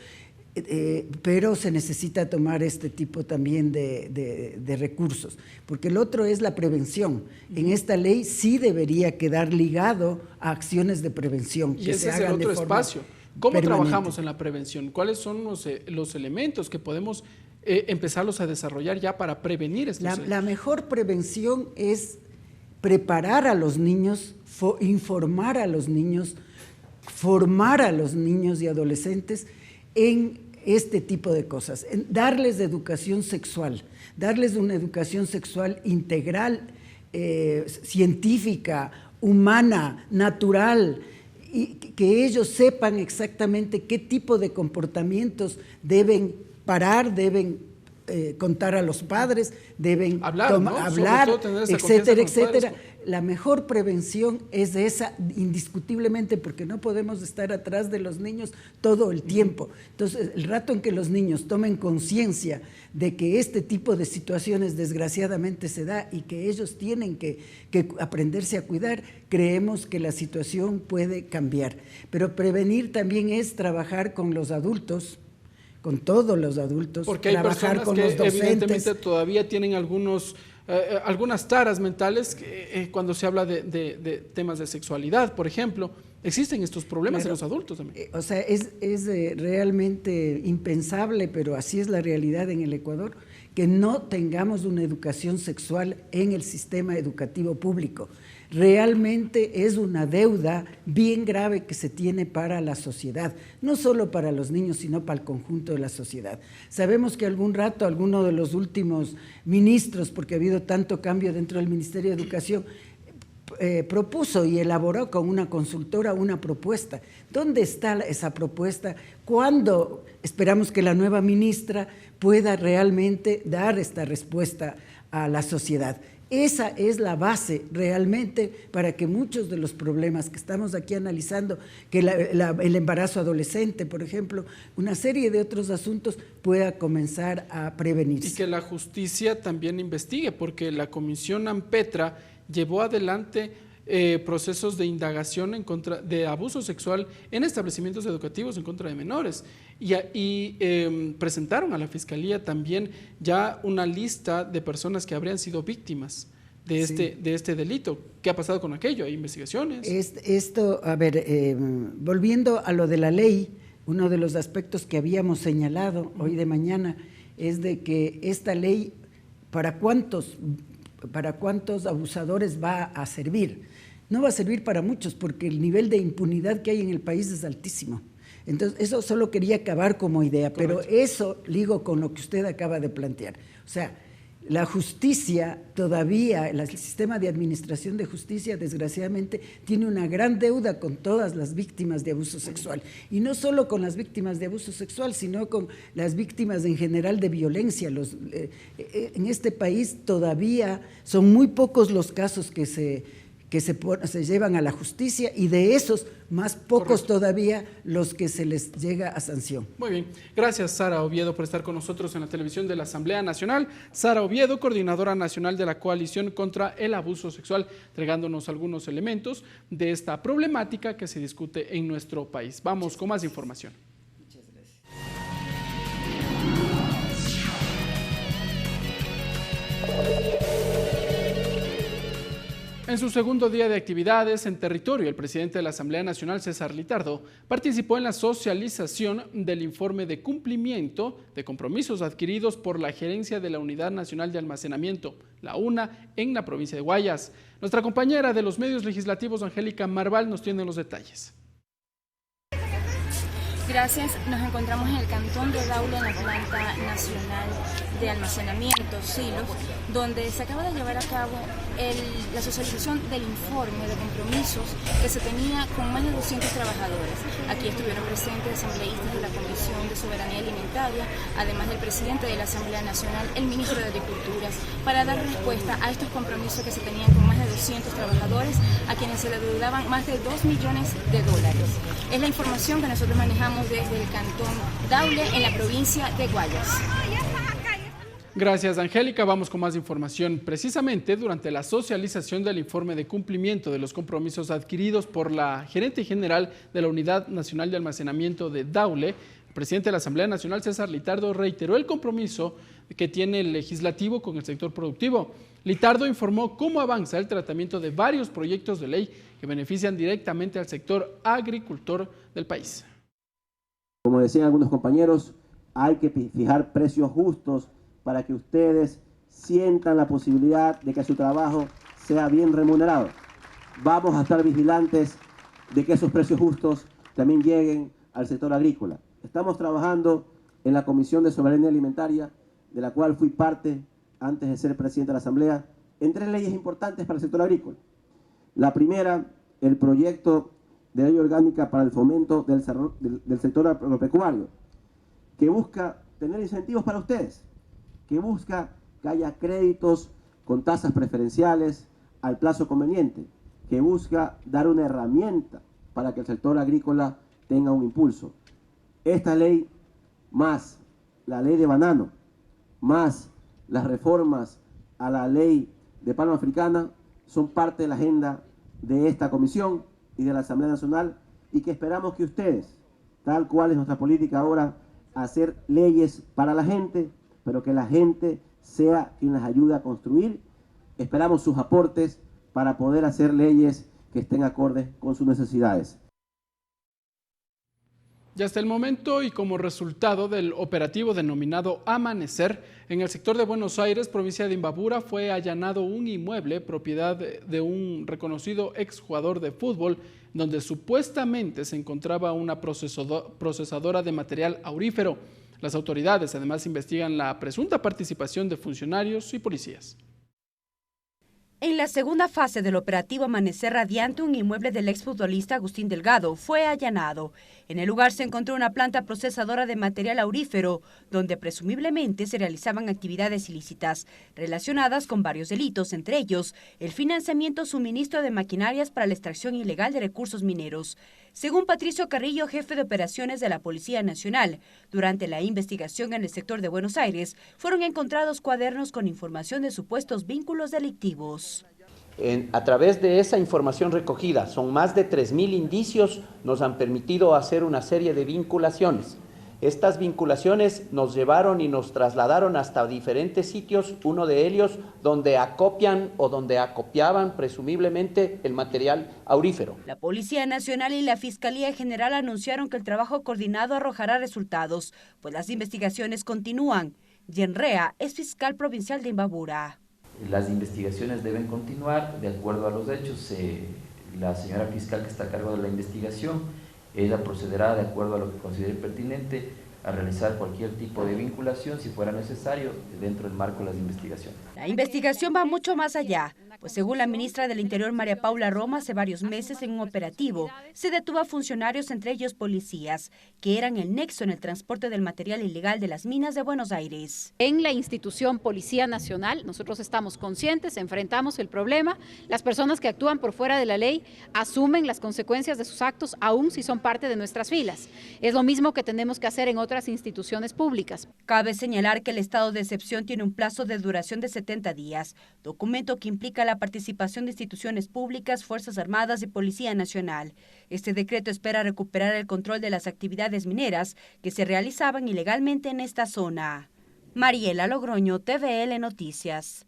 pero se necesita tomar este tipo también de recursos, porque el otro es la prevención. En esta ley sí debería quedar ligado a acciones de prevención. Y ese es el otro espacio. ¿Cómo trabajamos en la prevención? ¿Cuáles son los elementos que podemos empezarlos a desarrollar ya para prevenir estos hechos? La mejor prevención es preparar a los niños, informar a los niños, formar a los niños y adolescentes en este tipo de cosas, darles educación sexual, darles una educación sexual integral, científica, humana, natural, y que ellos sepan exactamente qué tipo de comportamientos deben parar, deben contar a los padres, deben hablar, etcétera, etcétera. La mejor prevención es esa, indiscutiblemente, porque no podemos estar atrás de los niños todo el tiempo. Entonces, el rato en que los niños tomen conciencia de que este tipo de situaciones desgraciadamente se da y que ellos tienen que aprenderse a cuidar, creemos que la situación puede cambiar. Pero prevenir también es trabajar con los adultos, con todos los adultos, porque hay personas con los docentes, evidentemente todavía tienen algunas taras mentales cuando se habla de temas de sexualidad, por ejemplo. Existen estos problemas en los adultos también. O sea, es realmente impensable, pero así es la realidad en el Ecuador, que no tengamos una educación sexual en el sistema educativo público. Realmente es una deuda bien grave que se tiene para la sociedad, no solo para los niños, sino para el conjunto de la sociedad. Sabemos que algún rato alguno de los últimos ministros, porque ha habido tanto cambio dentro del Ministerio de Educación, propuso y elaboró con una consultora una propuesta. ¿Dónde está esa propuesta? ¿Cuándo esperamos que la nueva ministra pueda realmente dar esta respuesta a la sociedad? Esa es la base realmente para que muchos de los problemas que estamos aquí analizando, que el embarazo adolescente, por ejemplo, una serie de otros asuntos, pueda comenzar a prevenirse. Y que la justicia también investigue, porque la Comisión Ampetra llevó adelante procesos de indagación en contra de abuso sexual en establecimientos educativos en contra de menores y presentaron a la Fiscalía también ya una lista de personas que habrían sido víctimas de este delito. ¿Qué ha pasado con aquello? ¿Hay investigaciones? Volviendo a lo de la ley, uno de los aspectos que habíamos señalado hoy de mañana es de que esta ley, ¿para cuántos abusadores va a servir? No va a servir para muchos, porque el nivel de impunidad que hay en el país es altísimo. Entonces, eso solo quería acabar como idea. Correcto. Pero eso ligo con lo que usted acaba de plantear. O sea, la justicia todavía, el sistema de administración de justicia, desgraciadamente, tiene una gran deuda con todas las víctimas de abuso sexual. Y no solo con las víctimas de abuso sexual, sino con las víctimas en general de violencia. En este país todavía son muy pocos los casos que se llevan a la justicia, y de esos más pocos todavía los que se les llega a sanción. Muy bien, gracias Sara Oviedo por estar con nosotros en la televisión de la Asamblea Nacional. Sara Oviedo, coordinadora nacional de la Coalición contra el Abuso Sexual, entregándonos algunos elementos de esta problemática que se discute en nuestro país. Vamos con más información. Muchas gracias. En su segundo día de actividades en territorio, el presidente de la Asamblea Nacional, César Litardo, participó en la socialización del informe de cumplimiento de compromisos adquiridos por la Gerencia de la Unidad Nacional de Almacenamiento, la UNA, en la provincia de Guayas. Nuestra compañera de los medios legislativos, Angélica Marval, nos tiene los detalles. Gracias. Nos encontramos en el cantón de Daule, en la planta nacional de almacenamiento, Silos, donde se acaba de llevar a cabo la socialización del informe de compromisos que se tenía con más de 200 trabajadores. Aquí estuvieron presentes asambleístas de la Comisión de Soberanía Alimentaria, además del presidente de la Asamblea Nacional, el ministro de Agricultura, para dar respuesta a estos compromisos que se tenían con más de 200 trabajadores, a quienes se le adeudaban más de $2 millones. Es la información que nosotros manejamos desde el cantón Daule, en la provincia de Guayas. Gracias, Angélica. Vamos con más información. Precisamente durante la socialización del informe de cumplimiento de los compromisos adquiridos por la gerente general de la Unidad Nacional de Almacenamiento de Daule, el presidente de la Asamblea Nacional, César Litardo, reiteró el compromiso que tiene el legislativo con el sector productivo. Litardo informó cómo avanza el tratamiento de varios proyectos de ley que benefician directamente al sector agricultor del país. Como decían algunos compañeros, hay que fijar precios justos para que ustedes sientan la posibilidad de que su trabajo sea bien remunerado. Vamos a estar vigilantes de que esos precios justos también lleguen al sector agrícola. Estamos trabajando en la Comisión de Soberanía Alimentaria, de la cual fui parte antes de ser presidente de la Asamblea, en 3 leyes importantes para el sector agrícola. La primera, el proyecto de ley orgánica para el fomento del sector agropecuario, que busca tener incentivos para ustedes, que busca que haya créditos con tasas preferenciales al plazo conveniente, que busca dar una herramienta para que el sector agrícola tenga un impulso. Esta ley, más la ley de banano, más las reformas a la ley de palma africana, son parte de la agenda de esta comisión y de la Asamblea Nacional, y que esperamos que ustedes, tal cual es nuestra política ahora, hacer leyes para la gente, pero que la gente sea quien las ayude a construir. Esperamos sus aportes para poder hacer leyes que estén acordes con sus necesidades. Y hasta el momento, y como resultado del operativo denominado Amanecer, en el sector de Buenos Aires, provincia de Imbabura, fue allanado un inmueble propiedad de un reconocido exjugador de fútbol, donde supuestamente se encontraba una procesadora de material aurífero. Las autoridades además investigan la presunta participación de funcionarios y policías. En la segunda fase del operativo Amanecer Radiante, un inmueble del exfutbolista Agustín Delgado fue allanado. En el lugar se encontró una planta procesadora de material aurífero, donde presumiblemente se realizaban actividades ilícitas relacionadas con varios delitos, entre ellos el financiamiento o suministro de maquinarias para la extracción ilegal de recursos mineros. Según Patricio Carrillo, jefe de operaciones de la Policía Nacional, durante la investigación en el sector de Buenos Aires, fueron encontrados cuadernos con información de supuestos vínculos delictivos. A través de esa información recogida, son más de 3.000 indicios, nos han permitido hacer una serie de vinculaciones. Estas vinculaciones nos llevaron y nos trasladaron hasta diferentes sitios, uno de ellos donde acopian o donde acopiaban presumiblemente el material aurífero. La Policía Nacional y la Fiscalía General anunciaron que el trabajo coordinado arrojará resultados, pues las investigaciones continúan. Yenrea es fiscal provincial de Imbabura. Las investigaciones deben continuar de acuerdo a los hechos. La señora fiscal que está a cargo de la investigación, ella procederá de acuerdo a lo que considere pertinente a realizar cualquier tipo de vinculación, si fuera necesario, dentro del marco de las investigaciones. La investigación va mucho más allá, pues según la ministra del Interior, María Paula Roma, hace varios meses en un operativo se detuvo a funcionarios, entre ellos policías, que eran el nexo en el transporte del material ilegal de las minas de Buenos Aires. En la institución Policía Nacional, nosotros estamos conscientes, enfrentamos el problema. Las personas que actúan por fuera de la ley asumen las consecuencias de sus actos, aun si son parte de nuestras filas. Es lo mismo que tenemos que hacer en otras instituciones públicas. Cabe señalar que el estado de excepción tiene un plazo de duración de 70 días, documento que implica la participación de instituciones públicas, Fuerzas Armadas y Policía Nacional. Este decreto espera recuperar el control de las actividades mineras que se realizaban ilegalmente en esta zona. Mariela Logroño, TVL Noticias.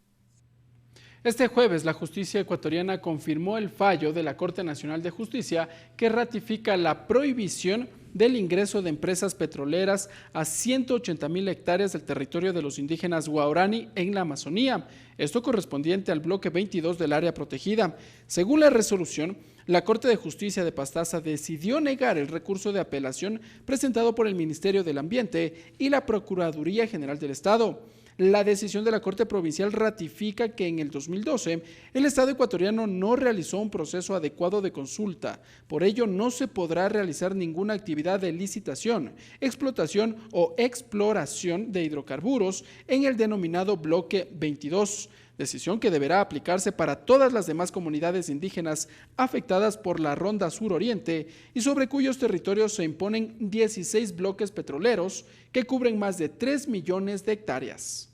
Este jueves, la justicia ecuatoriana confirmó el fallo de la Corte Nacional de Justicia que ratifica la prohibición del ingreso de empresas petroleras a 180.000 hectáreas del territorio de los indígenas Guarani en la Amazonía, esto correspondiente al bloque 22 del área protegida. Según la resolución, la Corte de Justicia de Pastaza decidió negar el recurso de apelación presentado por el Ministerio del Ambiente y la Procuraduría General del Estado. La decisión de la Corte Provincial ratifica que en el 2012 el Estado ecuatoriano no realizó un proceso adecuado de consulta. Por ello, no se podrá realizar ninguna actividad de licitación, explotación o exploración de hidrocarburos en el denominado Bloque 22. Decisión que deberá aplicarse para todas las demás comunidades indígenas afectadas por la Ronda Sur-Oriente y sobre cuyos territorios se imponen 16 bloques petroleros que cubren más de 3 millones de hectáreas.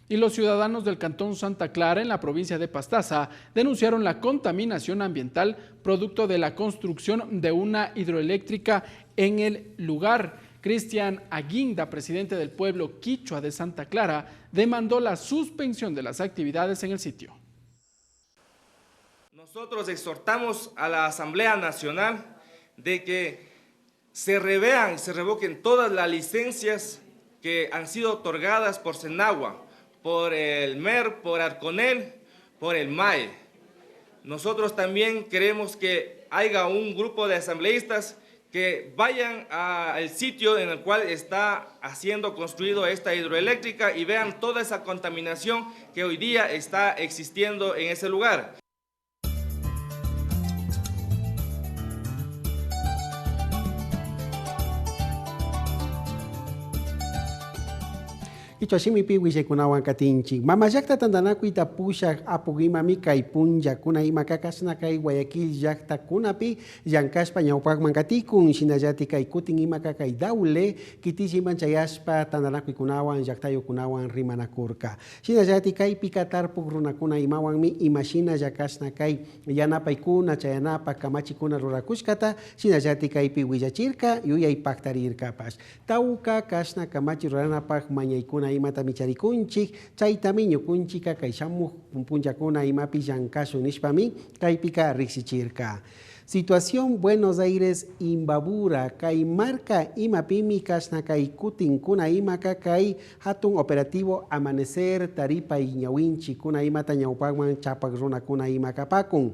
Y los ciudadanos del Cantón Santa Clara, en la provincia de Pastaza, denunciaron la contaminación ambiental producto de la construcción de una hidroeléctrica en el lugar. Cristian Aguinda, presidente del pueblo quichua de Santa Clara, demandó la suspensión de las actividades en el sitio. Nosotros exhortamos a la Asamblea Nacional de que se revean y se revoquen todas las licencias que han sido otorgadas por Senagua, por el MER, por Arconel, por el MAE. Nosotros también queremos que haya un grupo de asambleístas que vayan al sitio en el cual está siendo construido esta hidroeléctrica y vean toda esa contaminación que hoy día está existiendo en ese lugar. Ichashimi piwi kunawan katinchik. Mamayakta tandanaku itapushak apugimami kay punja kuna imakakasna kay Guayaquil llaqta kunapi llankashpa ñawpakman katikun shinallati kay kutin imaka kay daule kitishiman chayashpa tandanaku kunawan llaqtayo kunawan rimanakurka. Shinallati kay pikatarpuk runakuna imawanmi imashina llakashna kay yanapaykuna chayanapa kamachikuna rurakushkata shinallati kaypi willachirka yuyay paktarirkapash. Tawka kashna kamachi ruranapak mañaykuna imata micharikunchik chaytami ñukunchika kay shamuq punchakuna imapi llankashu nishpami kaypika riksichirka. Situación Buenos Aires Imbabura kay marca imapimi kashna kay kutinkuna imaka kay hatun operativo Amanecer Taripa ñawinchi kuna imata ñawpakman chapak runakuna imakapakun.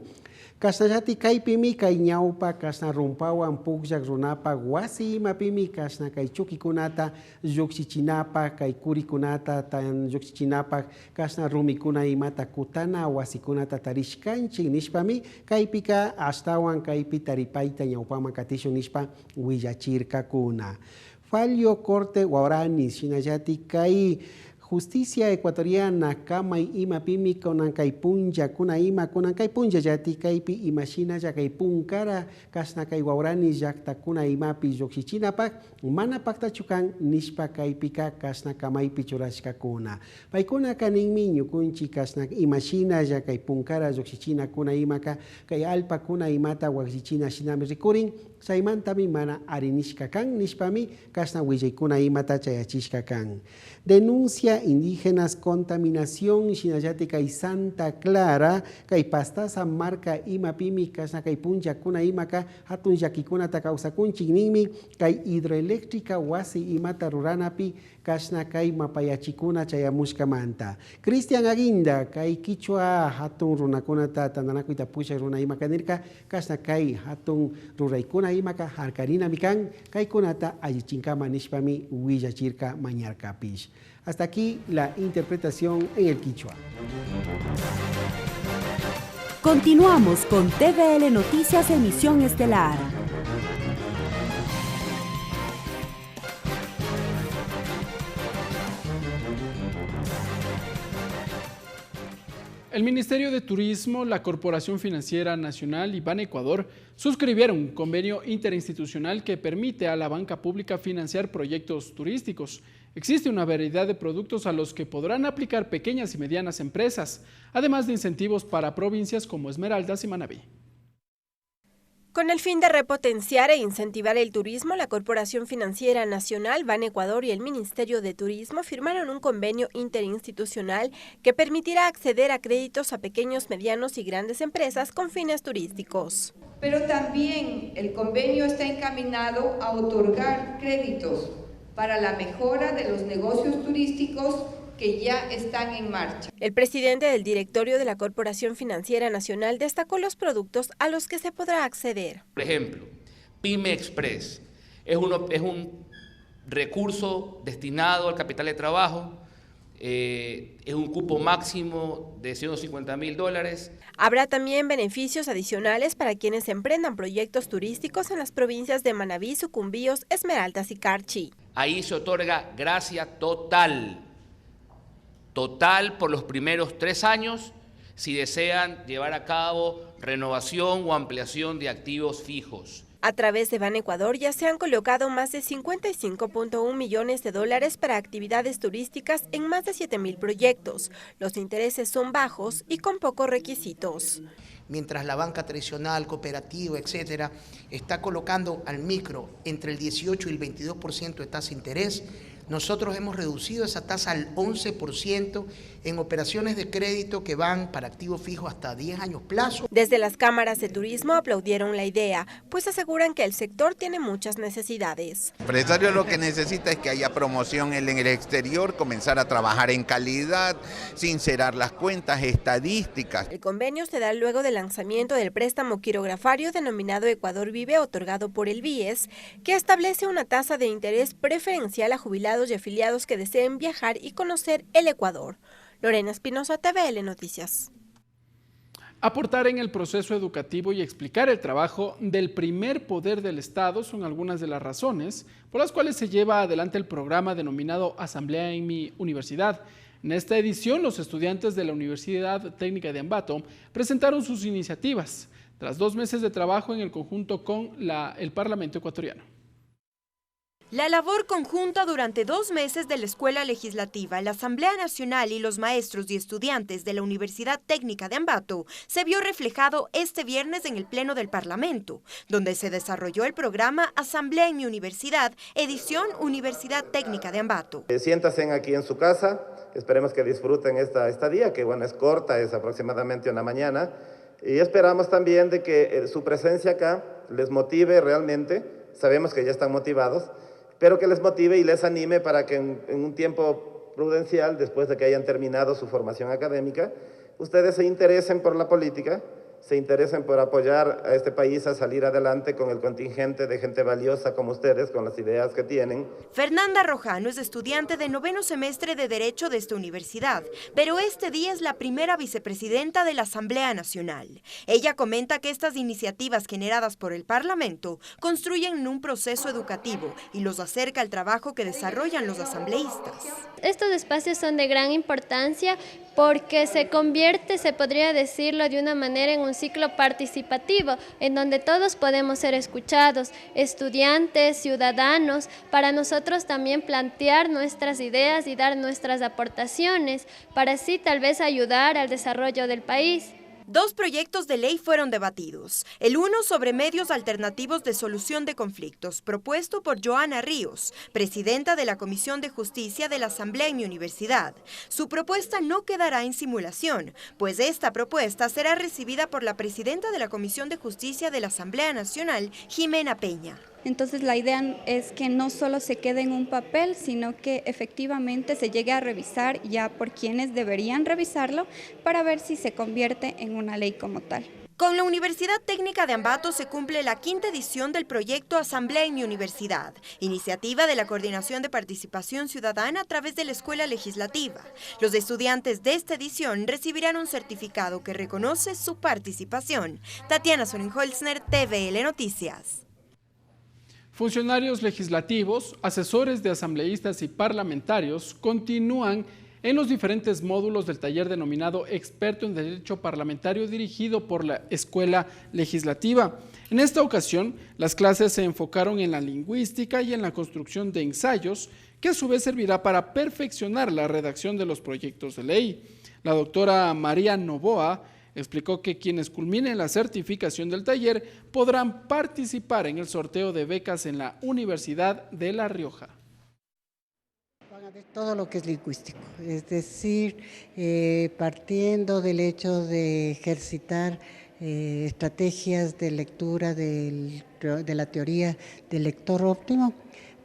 Kasnallati kaypimi kay ñawpa kasna rumpawan pukllak runapa wasi imapimi kasna kay chukikunata lluksichinapa kay kurikunata tan lluksichinapa kasna rumikuna imata kutana wasikunata tarishkanchik nishpami kaypika astawan kaypi taripayta ñawpaman katishun nishpa willachirkakuna. Fallo Corte Guarani shinallati kay Justicia ecuatoriana kamay imapimi kunankay punja kuna ima kunankay punja llati kaypi imashina llakay punkara kasna kay Guarani llakta kuna imapi lluksichinapaq mana paktachukan nishpa kaypika kasna kamaypi churashkakuna. Paykuna kaninmi ñukunchi kasna imashina llakay punkara lluksichina kuna imaka kay alpa kuna imata waksichina shinami rikurin saymantami mana arinishka kan nishpami kasna willaykuna imata chayachishka kan. Denuncia indígenas contaminación shinallati kay Santa Clara kay Pastaza marca imapimi kasna kay puncha kuna imaka hatun llakikunata kawsakunchik ninmi kay hidroeléctrica wasi imata ruranapi kasna kay mapayachikuna chayamushkamanta. Cristian Aguinda kay Quichua hatun runakunata tandanakuita pusha runa imaka nirka kasna kay hatun ruraykuna imaka harkarina mikan kay kunata allichinkama nishpami willachirka mañarkapish. Hasta aquí la interpretación en el quichua. Continuamos con TVL Noticias Emisión Estelar. El Ministerio de Turismo, la Corporación Financiera Nacional y Banecuador suscribieron un convenio interinstitucional que permite a la banca pública financiar proyectos turísticos. Existe una variedad de productos a los que podrán aplicar pequeñas y medianas empresas, además de incentivos para provincias como Esmeraldas y Manabí. Con el fin de repotenciar e incentivar el turismo, la Corporación Financiera Nacional, Banecuador y el Ministerio de Turismo firmaron un convenio interinstitucional que permitirá acceder a créditos a pequeños, medianos y grandes empresas con fines turísticos. Pero también el convenio está encaminado a otorgar créditos para la mejora de los negocios turísticos que ya están en marcha. El presidente del directorio de la Corporación Financiera Nacional destacó los productos a los que se podrá acceder. Por ejemplo, Pyme Express es un recurso destinado al capital de trabajo, es un cupo máximo de $150.000. Habrá también beneficios adicionales para quienes emprendan proyectos turísticos en las provincias de Manabí, Sucumbíos, Esmeraldas y Carchi. Ahí se otorga gracia total por los primeros 3 años si desean llevar a cabo renovación o ampliación de activos fijos. A través de Banecuador ya se han colocado más de $55.1 millones para actividades turísticas en más de 7.000 proyectos. Los intereses son bajos y con pocos requisitos. Mientras la banca tradicional, cooperativa, etcétera, está colocando al micro entre el 18 y el 22% de tasa de interés, nosotros hemos reducido esa tasa al 11% en operaciones de crédito que van para activos fijos hasta 10 años plazo. Desde las cámaras de turismo aplaudieron la idea, pues aseguran que el sector tiene muchas necesidades. El empresario lo que necesita es que haya promoción en el exterior, comenzar a trabajar en calidad, sincerar las cuentas, estadísticas. El convenio se da luego del lanzamiento del préstamo quirografario denominado Ecuador Vive, otorgado por el BIES, que establece una tasa de interés preferencial a jubilados y afiliados que deseen viajar y conocer el Ecuador. Lorena Espinosa, TVL Noticias. Aportar en el proceso educativo y explicar el trabajo del primer poder del Estado son algunas de las razones por las cuales se lleva adelante el programa denominado Asamblea en mi Universidad. En esta edición, los estudiantes de la Universidad Técnica de Ambato presentaron sus iniciativas, tras 2 meses de trabajo en el conjunto con el Parlamento ecuatoriano. La labor conjunta durante 2 meses de la Escuela Legislativa, la Asamblea Nacional y los maestros y estudiantes de la Universidad Técnica de Ambato se vio reflejado este viernes en el Pleno del Parlamento, donde se desarrolló el programa Asamblea en mi Universidad, edición Universidad Técnica de Ambato. Siéntasen aquí en su casa, esperemos que disfruten esta estadía, que bueno, es corta, es aproximadamente una mañana, y esperamos también de que su presencia acá les motive realmente, sabemos que ya están motivados, pero que les motive y les anime para que en un tiempo prudencial, después de que hayan terminado su formación académica, ustedes se interesen por la política, se interesen por apoyar a este país a salir adelante con el contingente de gente valiosa como ustedes, con las ideas que tienen. Fernanda Rojano es estudiante de 9º semestre de Derecho de esta universidad, pero este día es la primera vicepresidenta de la Asamblea Nacional. Ella comenta que estas iniciativas generadas por el Parlamento construyen un proceso educativo y los acerca al trabajo que desarrollan los asambleístas. Estos espacios son de gran importancia porque se convierte, se podría decirlo de una manera, en un ciclo participativo, en donde todos podemos ser escuchados, estudiantes, ciudadanos, para nosotros también plantear nuestras ideas y dar nuestras aportaciones, para así tal vez ayudar al desarrollo del país. 2 proyectos de ley fueron debatidos. El uno sobre medios alternativos de solución de conflictos, propuesto por Joana Ríos, presidenta de la Comisión de Justicia de la Asamblea en mi Universidad. Su propuesta no quedará en simulación, pues esta propuesta será recibida por la presidenta de la Comisión de Justicia de la Asamblea Nacional, Jimena Peña. Entonces la idea es que no solo se quede en un papel, sino que efectivamente se llegue a revisar ya por quienes deberían revisarlo para ver si se convierte en una ley como tal. Con la Universidad Técnica de Ambato se cumple la 5ª edición del proyecto Asamblea en mi Universidad, iniciativa de la Coordinación de Participación Ciudadana a través de la Escuela Legislativa. Los estudiantes de esta edición recibirán un certificado que reconoce su participación. Tatiana Sorin-Holzner, TVL Noticias. Funcionarios legislativos, asesores de asambleístas y parlamentarios continúan en los diferentes módulos del taller denominado Experto en Derecho Parlamentario dirigido por la Escuela Legislativa. En esta ocasión, las clases se enfocaron en la lingüística y en la construcción de ensayos, que a su vez servirá para perfeccionar la redacción de los proyectos de ley. La doctora María Novoa, Explicó que quienes culminen la certificación del taller podrán participar en el sorteo de becas en la Universidad de La Rioja. Van a ver todo lo que es lingüístico, es decir, partiendo del hecho de ejercitar estrategias de lectura de la teoría del lector óptimo,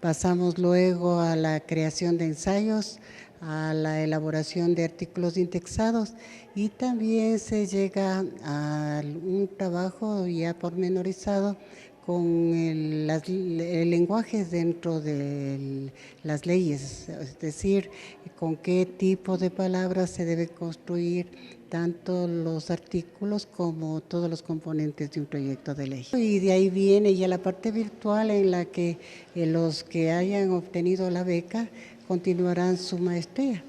pasamos luego a la creación de ensayos, a la elaboración de artículos indexados y también se llega a un trabajo ya pormenorizado con el lenguaje dentro de las leyes, es decir, con qué tipo de palabras se debe construir tanto los artículos como todos los componentes de un proyecto de ley. Y de ahí viene ya la parte virtual en la que los que hayan obtenido la beca continuarán su maestría.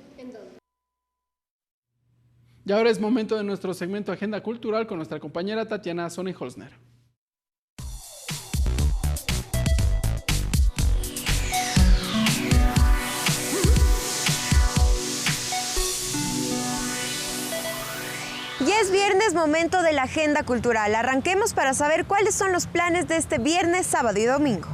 Y ahora es momento de nuestro segmento Agenda Cultural con nuestra compañera Tatiana Sonnenholzner. Ya es viernes, momento de la agenda cultural. Arranquemos para saber cuáles son los planes de este viernes, sábado y domingo.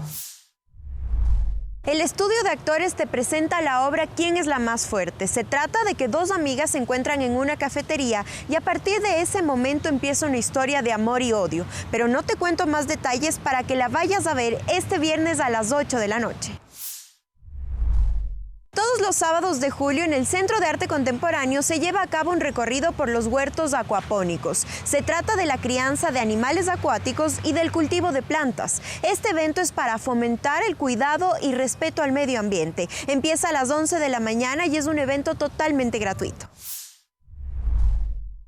El estudio de actores te presenta la obra ¿Quién es la más fuerte? Se trata de que dos amigas se encuentran en una cafetería y a partir de ese momento empieza una historia de amor y odio. Pero no te cuento más detalles para que la vayas a ver este viernes a las 8 de la noche. Todos los sábados de julio en el Centro de Arte Contemporáneo se lleva a cabo un recorrido por los huertos acuapónicos. Se trata de la crianza de animales acuáticos y del cultivo de plantas. Este evento es para fomentar el cuidado y respeto al medio ambiente. Empieza a las 11 de la mañana y es un evento totalmente gratuito.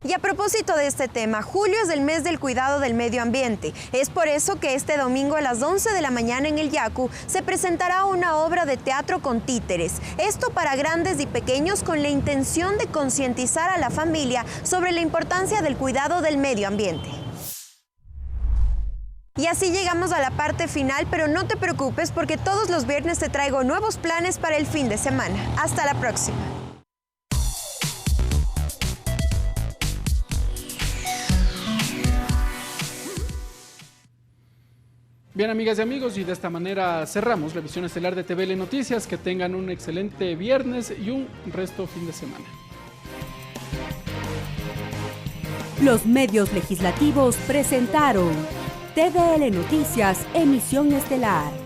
Y a propósito de este tema, julio es el mes del cuidado del medio ambiente. Es por eso que este domingo a las 11 de la mañana en el Yaku se presentará una obra de teatro con títeres. Esto para grandes y pequeños con la intención de concientizar a la familia sobre la importancia del cuidado del medio ambiente. Y así llegamos a la parte final, pero no te preocupes porque todos los viernes te traigo nuevos planes para el fin de semana. Hasta la próxima. Bien, amigas y amigos, y de esta manera cerramos la visión estelar de TVL Noticias. Que tengan un excelente viernes y un resto fin de semana. Los medios legislativos presentaron TVL Noticias, emisión estelar.